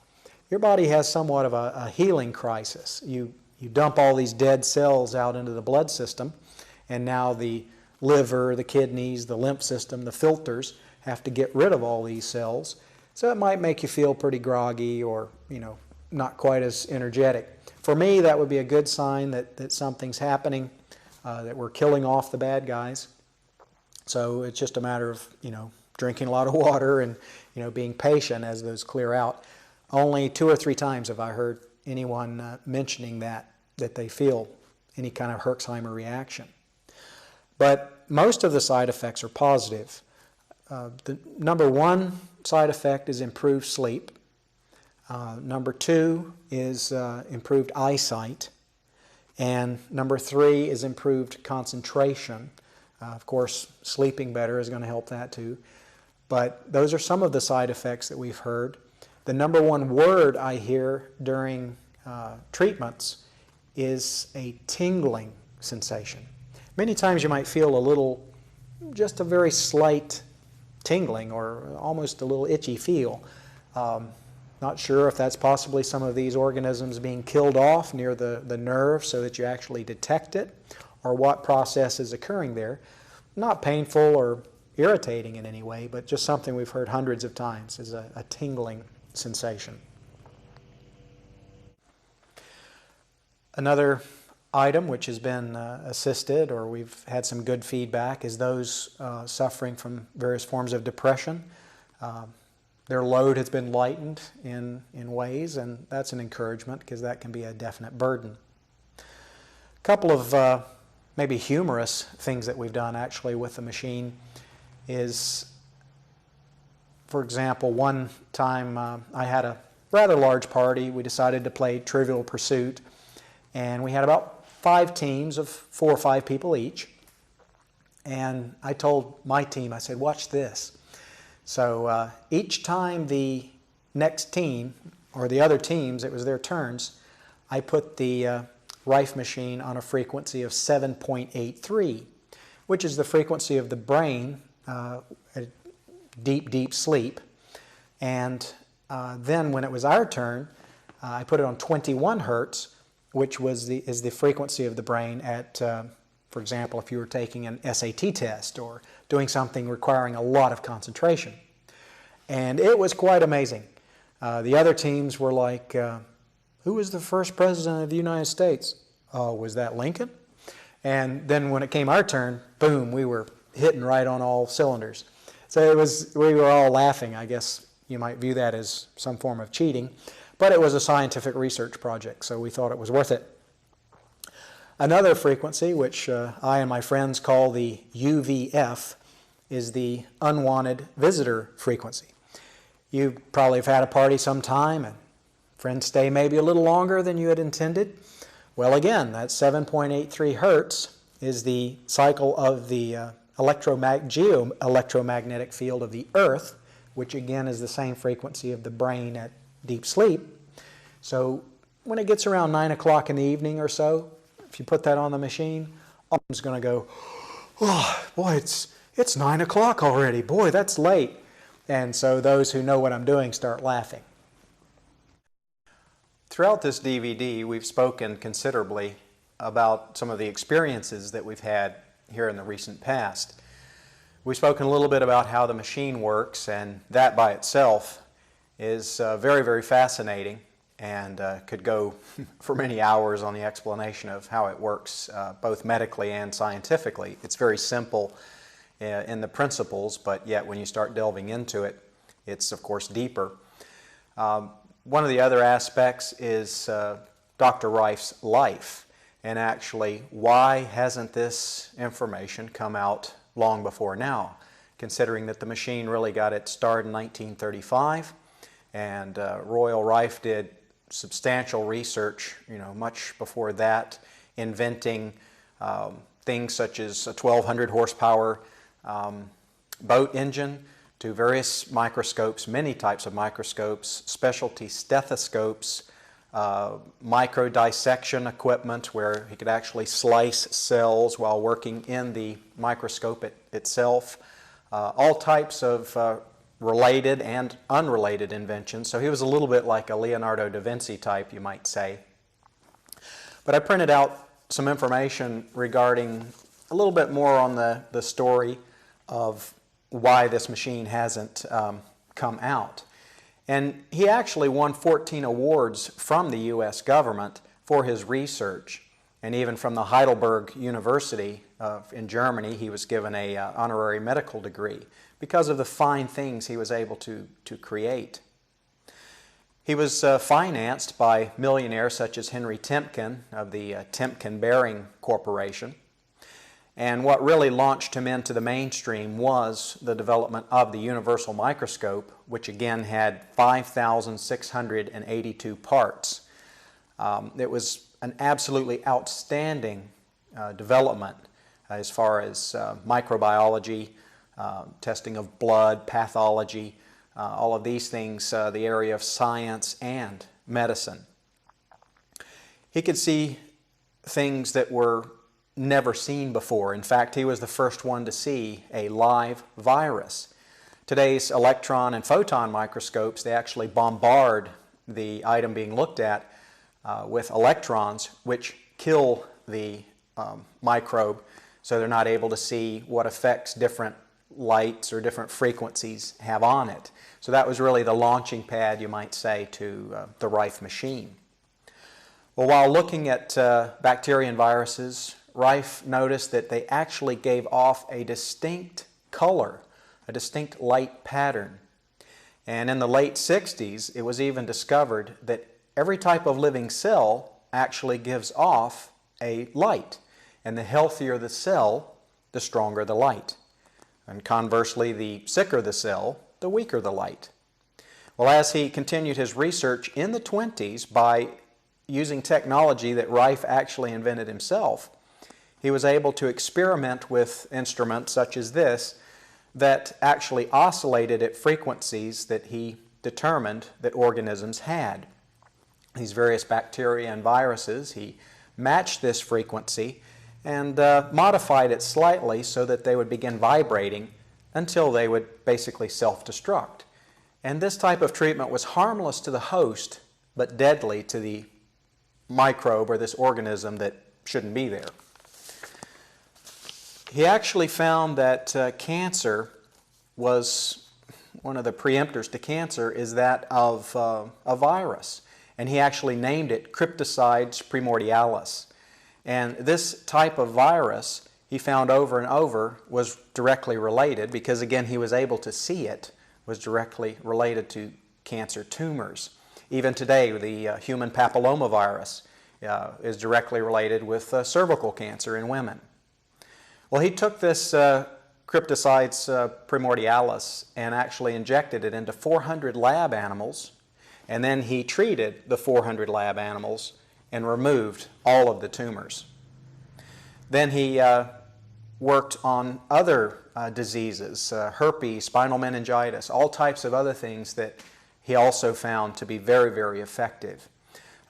your body has somewhat of a healing crisis. You dump all these dead cells out into the blood system, and now the liver, the kidneys, the lymph system, the filters have to get rid of all these cells. So it might make you feel pretty groggy or, not quite as energetic. For me, that would be a good sign that something's happening, that we're killing off the bad guys. So it's just a matter of, drinking a lot of water and, being patient as those clear out. Only 2 or 3 times have I heard anyone mentioning that they feel any kind of Herxheimer reaction. But most of the side effects are positive. The number 1 side effect is improved sleep. Number 2 is improved eyesight. And number 3 is improved concentration. Of course, sleeping better is going to help that too. But those are some of the side effects that we've heard. The number 1 word I hear during treatments is a tingling sensation. Many times you might feel a little just a very slight tingling or almost a little itchy feel. Not sure if that's possibly some of these organisms being killed off near the nerve so that you actually detect it, or what process is occurring there. Not painful or irritating in any way, but just something we've heard hundreds of times is a tingling sensation. Another item which has been assisted, or we've had some good feedback, is those suffering from various forms of depression. Their load has been lightened in ways, and that's an encouragement because that can be a definite burden. A couple of maybe humorous things that we've done actually with the machine is, for example, one time I had a rather large party. We decided to play Trivial Pursuit, and we had about 5 teams of 4 or 5 people each. And I told my team, I said, watch this. So each time the next team, or the other teams, it was their turns, I put the Rife machine on a frequency of 7.83, which is the frequency of the brain at deep, deep sleep. And then when it was our turn, I put it on 21 hertz, which is the frequency of the brain at, for example, if you were taking an SAT test or doing something requiring a lot of concentration. And it was quite amazing. The other teams were like, who was the first president of the United States? Oh, was that Lincoln? And then when it came our turn, boom, we were hitting right on all cylinders. So we were all laughing. I guess you might view that as some form of cheating. But it was a scientific research project, so we thought it was worth it. Another frequency, which I and my friends call the UVF, is the unwanted visitor frequency. You probably have had a party sometime and friends stay maybe a little longer than you had intended. Well, again, that 7.83 hertz is the cycle of the geo-electromagnetic field of the Earth, which again is the same frequency of the brain at deep sleep. So when it gets around 9 o'clock in the evening or so, if you put that on the machine, it's going to go, oh, boy, it's 9 o'clock already. Boy, that's late. And so those who know what I'm doing start laughing. Throughout this DVD, we've spoken considerably about some of the experiences that we've had here in the recent past. We've spoken a little bit about how the machine works, and that by itself is very, very fascinating and could go for many hours on the explanation of how it works both medically and scientifically. It's very simple in the principles, but yet when you start delving into it, it's of course deeper. One of the other aspects is Dr. Rife's life, and actually why hasn't this information come out long before now, considering that the machine really got its start in 1935, and Royal Rife did substantial research, much before that, inventing things such as a 1,200 horsepower boat engine, to various microscopes, many types of microscopes, specialty stethoscopes, microdissection equipment where he could actually slice cells while working in the microscope itself, all types of related and unrelated inventions. So he was a little bit like a Leonardo da Vinci type, you might say. But I printed out some information regarding a little bit more on the story of why this machine hasn't come out. And he actually won 14 awards from the U.S. government for his research. And even from the Heidelberg University in Germany, he was given an honorary medical degree because of the fine things he was able to create. He was financed by millionaires such as Henry Temkin of the Temkin Bearing Corporation. And what really launched him into the mainstream was the development of the universal microscope, which again had 5,682 parts. It was an absolutely outstanding development as far as microbiology, testing of blood, pathology, all of these things, the area of science and medicine. He could see things that were never seen before. In fact, he was the first one to see a live virus. Today's electron and photon microscopes, they actually bombard the item being looked at with electrons, which kill the microbe, so they're not able to see what effects different lights or different frequencies have on it. So that was really the launching pad, you might say, to the Rife machine. Well, while looking at bacteria and viruses, Rife noticed that they actually gave off a distinct color, a distinct light pattern. And in the late 60s, it was even discovered that every type of living cell actually gives off a light. And the healthier the cell, the stronger the light. And conversely, the sicker the cell, the weaker the light. Well, as he continued his research in the 20s by using technology that Rife actually invented himself, he was able to experiment with instruments such as this that actually oscillated at frequencies that he determined that organisms had. These various bacteria and viruses, he matched this frequency and modified it slightly so that they would begin vibrating until they would basically self-destruct. And this type of treatment was harmless to the host, but deadly to the microbe or this organism that shouldn't be there. He actually found that cancer was, one of the preemptors to cancer is that of a virus. And he actually named it Cryptosides primordialis. And this type of virus, he found over and over, was directly related, because again he was able to see it, was directly related to cancer tumors. Even today, the human papillomavirus is directly related with cervical cancer in women. Well, he took this Cryptosides primordialis and actually injected it into 400 lab animals, and then he treated the 400 lab animals and removed all of the tumors. Then he worked on other diseases, herpes, spinal meningitis, all types of other things that he also found to be very, very effective.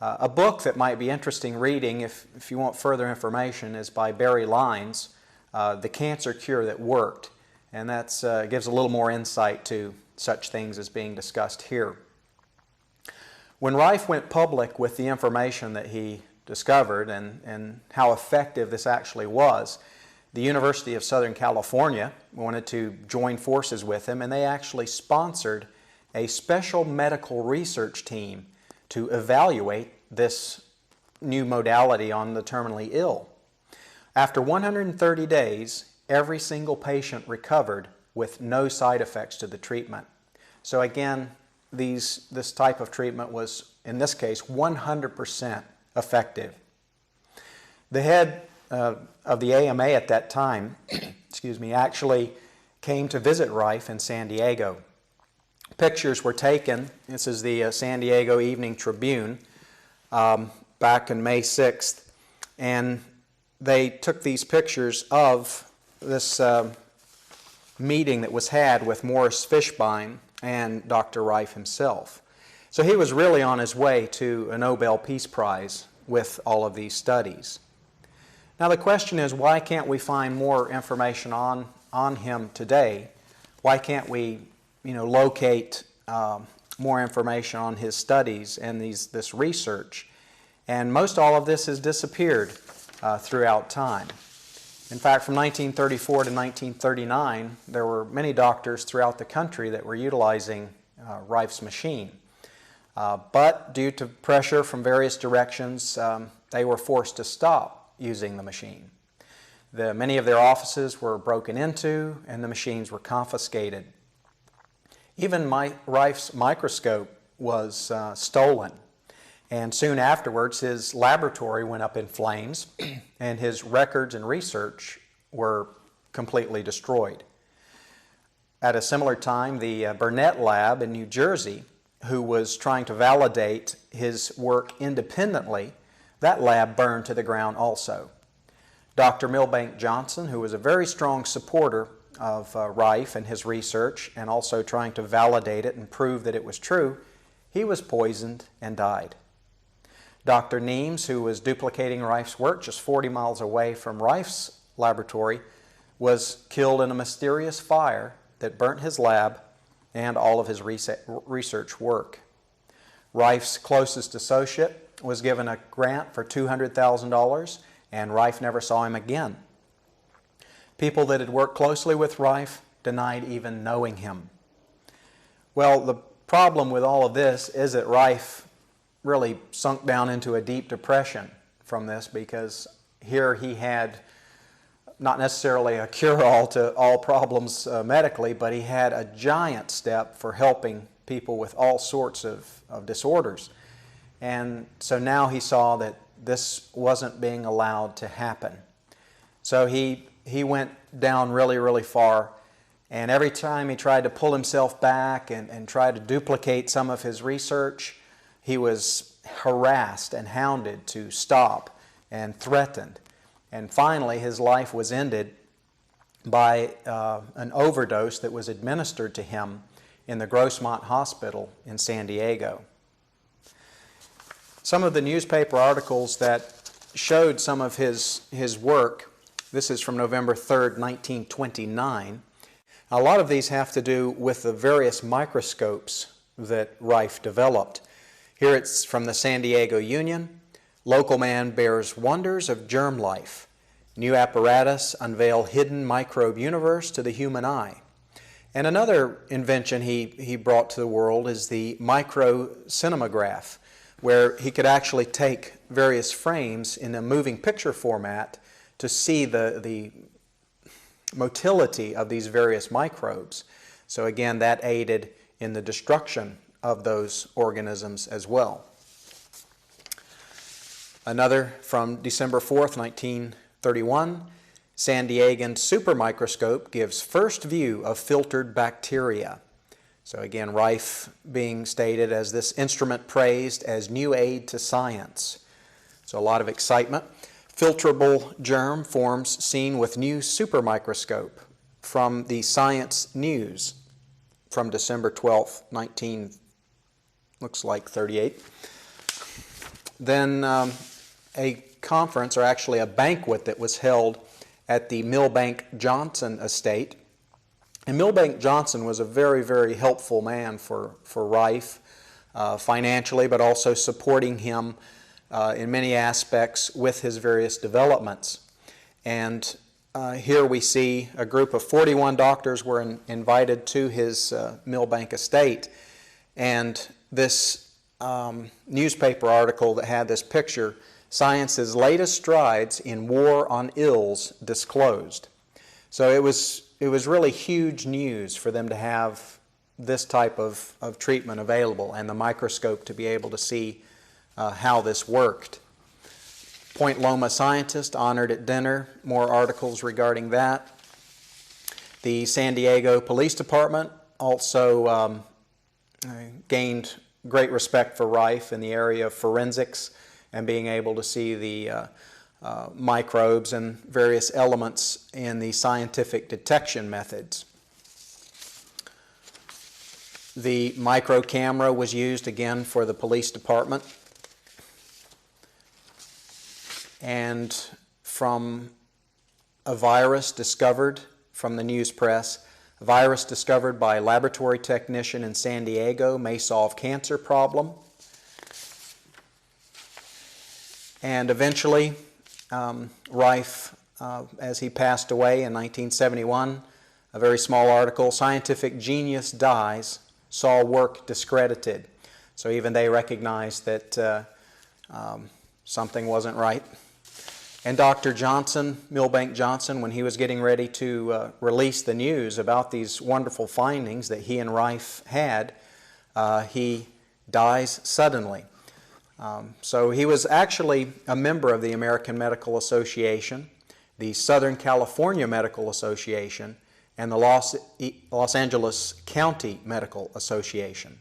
A book that might be interesting reading if you want further information is by Barry Lines, The Cancer Cure That Worked, and that gives a little more insight to such things as being discussed here. When Rife went public with the information that he discovered and how effective this actually was, the University of Southern California wanted to join forces with him, and they actually sponsored a special medical research team to evaluate this new modality on the terminally ill. After 130 days, every single patient recovered with no side effects to the treatment. So again, this type of treatment was, in this case, 100% effective. The head of the AMA at that time, excuse me, actually came to visit Rife in San Diego. Pictures were taken. This is the San Diego Evening Tribune back on May 6th, and they took these pictures of this meeting that was had with Morris Fishbein and Dr. Rife himself. So he was really on his way to a Nobel Peace Prize with all of these studies. Now the question is, why can't we find more information on him today? Why can't we locate more information on his studies and this research? And most all of this has disappeared throughout time. In fact, from 1934 to 1939, there were many doctors throughout the country that were utilizing Rife's machine. But due to pressure from various directions, they were forced to stop using the machine. Many of their offices were broken into and the machines were confiscated. Even Rife's microscope was stolen. And soon afterwards, his laboratory went up in flames and his records and research were completely destroyed. At a similar time, the Burnett Lab in New Jersey, who was trying to validate his work independently, that lab burned to the ground also. Dr. Milbank Johnson, who was a very strong supporter of Rife and his research and also trying to validate it and prove that it was true, he was poisoned and died. Dr. Nemes, who was duplicating Rife's work just 40 miles away from Rife's laboratory, was killed in a mysterious fire that burnt his lab and all of his research work. Rife's closest associate was given a grant for $200,000, and Rife never saw him again. People that had worked closely with Rife denied even knowing him. Well, the problem with all of this is that Rife really sunk down into a deep depression from this, because here he had not necessarily a cure-all to all problems medically, but he had a giant step for helping people with all sorts of disorders. And so now he saw that this wasn't being allowed to happen. So he went down really, really far, and every time he tried to pull himself back and try to duplicate some of his research, he was harassed and hounded to stop and threatened. And finally, his life was ended by an overdose that was administered to him in the Grossmont Hospital in San Diego. Some of the newspaper articles that showed some of his work, this is from November 3rd, 1929. A lot of these have to do with the various microscopes that Rife developed. Here it's from the San Diego Union. Local man bears wonders of germ life. New apparatus unveil hidden microbe universe to the human eye. And another invention he brought to the world is the microcinematograph, where he could actually take various frames in a moving picture format to see the motility of these various microbes. So again, that aided in the destruction of those organisms as well. Another from December 4th, 1931, San Diegan supermicroscope gives first view of filtered bacteria. So again, Rife being stated as this instrument praised as new aid to science. So a lot of excitement. Filterable germ forms seen with new supermicroscope from the Science News from December 12th, 38. Then a conference, or actually a banquet, that was held at the Milbank Johnson estate. And Milbank Johnson was a very, very helpful man for Rife financially, but also supporting him in many aspects with his various developments. And here we see a group of 41 doctors were invited to his Milbank estate. And this newspaper article that had this picture, Science's latest strides in war on ills disclosed. So it was really huge news for them to have this type of treatment available, and the microscope to be able to see how this worked. Point Loma scientist honored at dinner, more articles regarding that. The San Diego Police Department also gained great respect for Rife in the area of forensics and being able to see the microbes and various elements in the scientific detection methods. The micro camera was used again for the police department. And from a virus discovered from the news press, a virus discovered by a laboratory technician in San Diego may solve cancer problem. And eventually, Rife, as he passed away in 1971, a very small article, Scientific Genius Dies, Saw Work Discredited. So even they recognized that something wasn't right. And Dr. Johnson, Milbank Johnson, when he was getting ready to release the news about these wonderful findings that he and Rife had, he dies suddenly. So he was actually a member of the American Medical Association, the Southern California Medical Association, and the Los Angeles County Medical Association.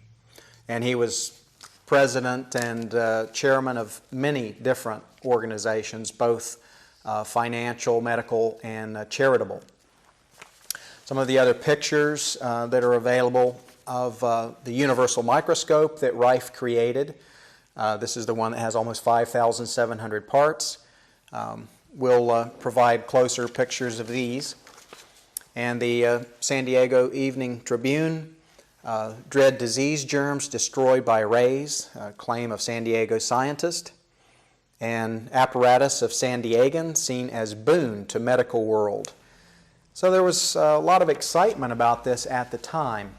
And he was president and chairman of many different organizations, both financial, medical, and charitable. Some of the other pictures that are available of the universal microscope that Rife created. This is the one that has almost 5,700 parts. We'll provide closer pictures of these. And the San Diego Evening Tribune, dread disease germs destroyed by rays, a claim of San Diego scientist. And apparatus of San Diegans seen as boon to medical world. So there was a lot of excitement about this at the time,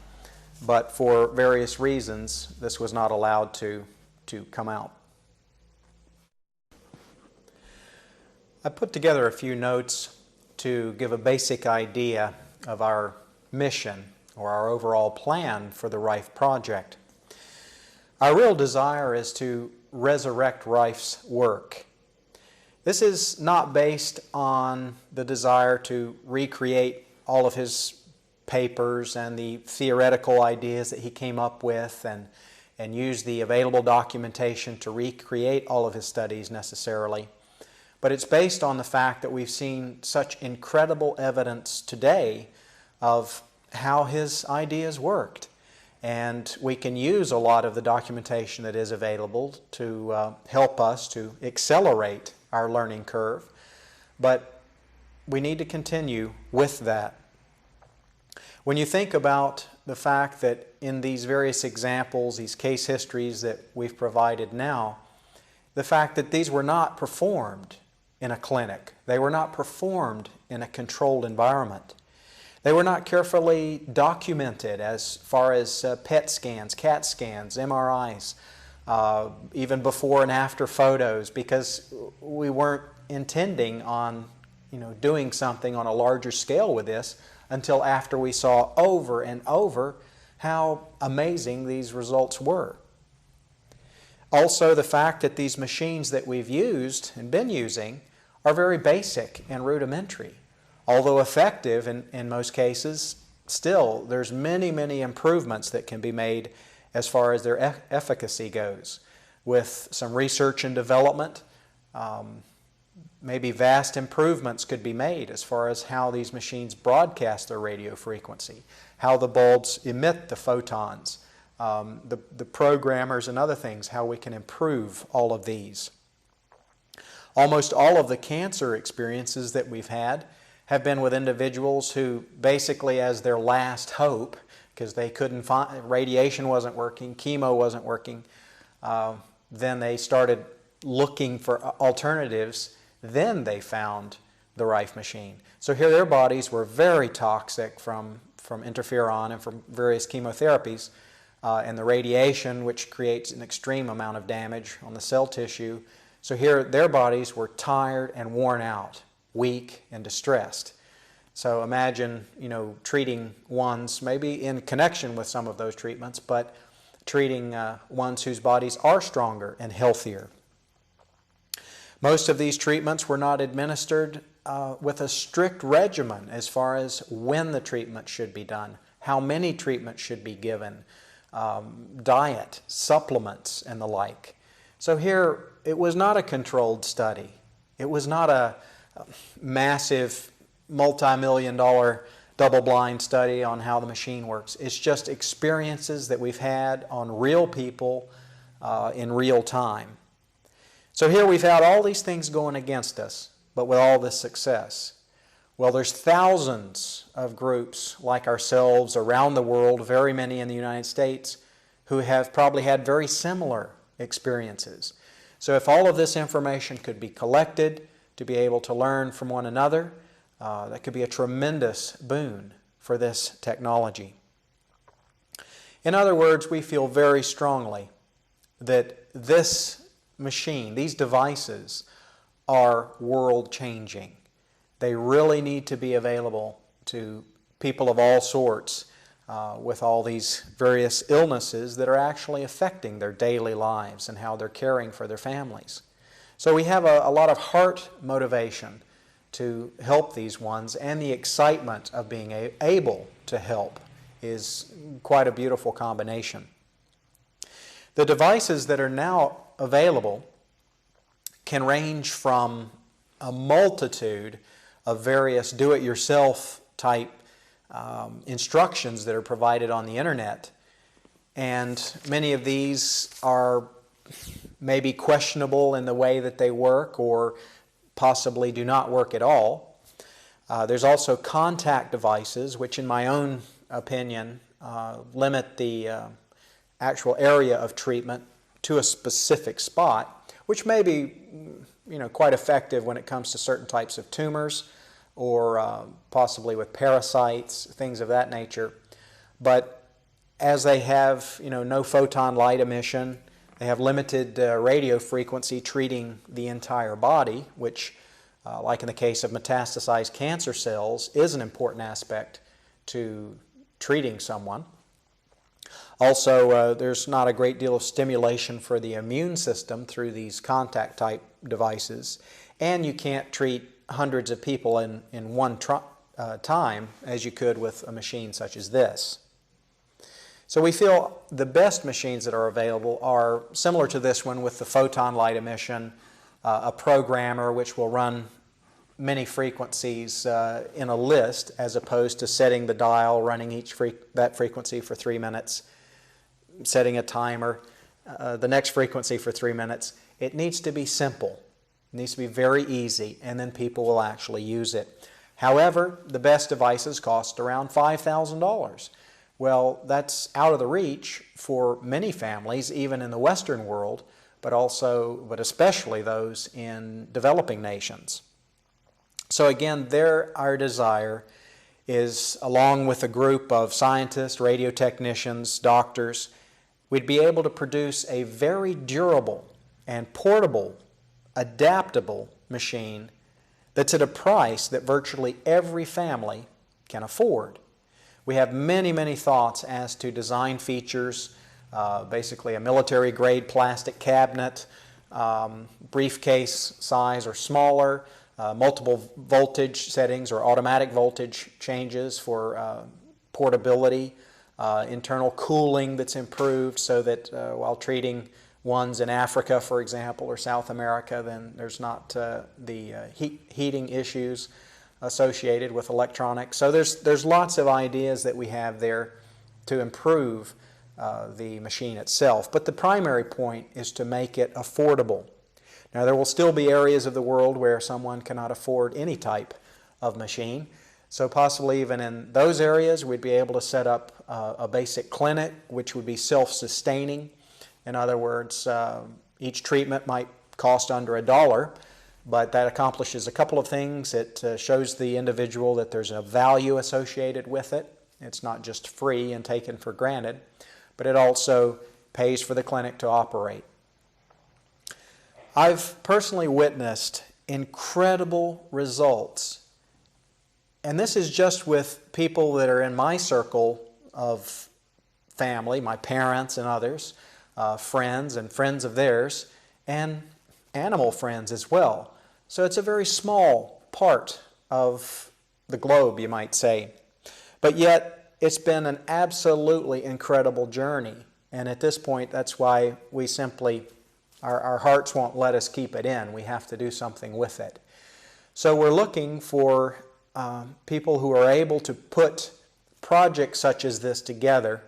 but for various reasons, this was not allowed to come out. I put together a few notes to give a basic idea of our mission or our overall plan for the Rife project. Our real desire is to resurrect Rife's work. This is not based on the desire to recreate all of his papers and the theoretical ideas that he came up with and use the available documentation to recreate all of his studies necessarily. But it's based on the fact that we've seen such incredible evidence today of how his ideas worked. And we can use a lot of the documentation that is available to help us to accelerate our learning curve. But we need to continue with that. When you think about the fact that in these various examples, these case histories that we've provided now, the fact that these were not performed in a clinic, they were not performed in a controlled environment. They were not carefully documented as far as PET scans, CAT scans, MRIs, even before and after photos, because we weren't intending on doing something on a larger scale with this until after we saw over and over how amazing these results were. Also, the fact that these machines that we've used and been using are very basic and rudimentary. Although effective in most cases, still there's many improvements that can be made as far as their efficacy goes. With some research and development, maybe vast improvements could be made as far as how these machines broadcast their radio frequency, how the bulbs emit the photons, the programmers and other things, how we can improve all of these. Almost all of the cancer experiences that we've had have been with individuals who basically, as their last hope, because they couldn't find, radiation wasn't working, chemo wasn't working, then they started looking for alternatives. Then they found the Rife machine. So here their bodies were very toxic from interferon and from various chemotherapies, and the radiation, which creates an extreme amount of damage on the cell tissue. So here their bodies were tired and worn out, weak and distressed. So imagine, treating ones, maybe in connection with some of those treatments, but treating ones whose bodies are stronger and healthier. Most of these treatments were not administered with a strict regimen as far as when the treatment should be done, how many treatments should be given, diet, supplements, and the like. So here, it was not a controlled study. It was not a massive multi-million-dollar double-blind study on how the machine works. It's just experiences that we've had on real people in real time. So here we've had all these things going against us, but with all this success. Well, there's thousands of groups like ourselves around the world, very many in the United States, who have probably had very similar experiences. So if all of this information could be collected to be able to learn from one another, that could be a tremendous boon for this technology. In other words, we feel very strongly that this machine, these devices, are world-changing. They really need to be available to people of all sorts with all these various illnesses that are actually affecting their daily lives and how they're caring for their families. So we have a lot of heart motivation to help these ones, and the excitement of being able to help is quite a beautiful combination. The devices that are now available can range from a multitude of various do-it-yourself type instructions that are provided on the internet, and many of these are may be questionable in the way that they work or possibly do not work at all. There's also contact devices, which in my own opinion limit the actual area of treatment to a specific spot, which may be quite effective when it comes to certain types of tumors or possibly with parasites, things of that nature. But as they have no photon light emission, they have limited radio frequency treating the entire body, which like in the case of metastasized cancer cells is an important aspect to treating someone. Also, there's not a great deal of stimulation for the immune system through these contact type devices, and you can't treat hundreds of people in one time as you could with a machine such as this. So we feel the best machines that are available are similar to this one with the photon light emission, a programmer which will run many frequencies in a list as opposed to setting the dial, running that frequency for 3 minutes, setting a timer, the next frequency for 3 minutes. It needs to be simple. It needs to be very easy, and then people will actually use it. However, the best devices cost around $5,000. Well, that's out of the reach for many families, even in the Western world, but especially those in developing nations. So again, our desire is, along with a group of scientists, radio technicians, doctors, we'd be able to produce a very durable and portable, adaptable machine that's at a price that virtually every family can afford. We have many, many thoughts as to design features, basically a military-grade plastic cabinet, briefcase size or smaller, multiple voltage settings or automatic voltage changes for portability, internal cooling that's improved so that while treating ones in Africa, for example, or South America, then there's not the heating issues associated with electronics. So there's lots of ideas that we have there to improve the machine itself. But the primary point is to make it affordable. Now, there will still be areas of the world where someone cannot afford any type of machine. So possibly even in those areas, we'd be able to set up a basic clinic, which would be self-sustaining. In other words, each treatment might cost under $1, but that accomplishes a couple of things. It shows the individual that there's a value associated with it. It's not just free and taken for granted, but it also pays for the clinic to operate. I've personally witnessed incredible results, and this is just with people that are in my circle of family, my parents and others, friends and friends of theirs, and animal friends as well. So it's a very small part of the globe, you might say. But yet, it's been an absolutely incredible journey. And at this point, that's why we simply, our hearts won't let us keep it in. We have to do something with it. So we're looking for people who are able to put projects such as this together,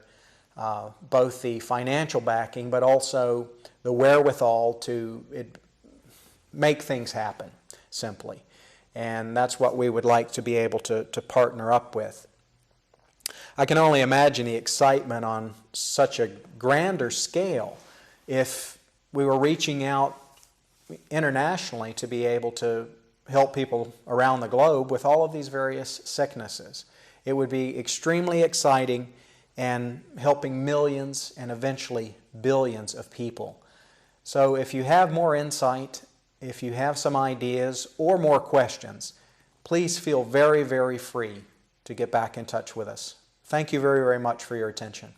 both the financial backing, but also the wherewithal to make things happen, simply. And that's what we would like to be able to partner up with. I can only imagine the excitement on such a grander scale if we were reaching out internationally to be able to help people around the globe with all of these various sicknesses. It would be extremely exciting and helping millions and eventually billions of people. So if you have more insight, if you have some ideas or more questions, please feel very, very free to get back in touch with us. Thank you very, very much for your attention.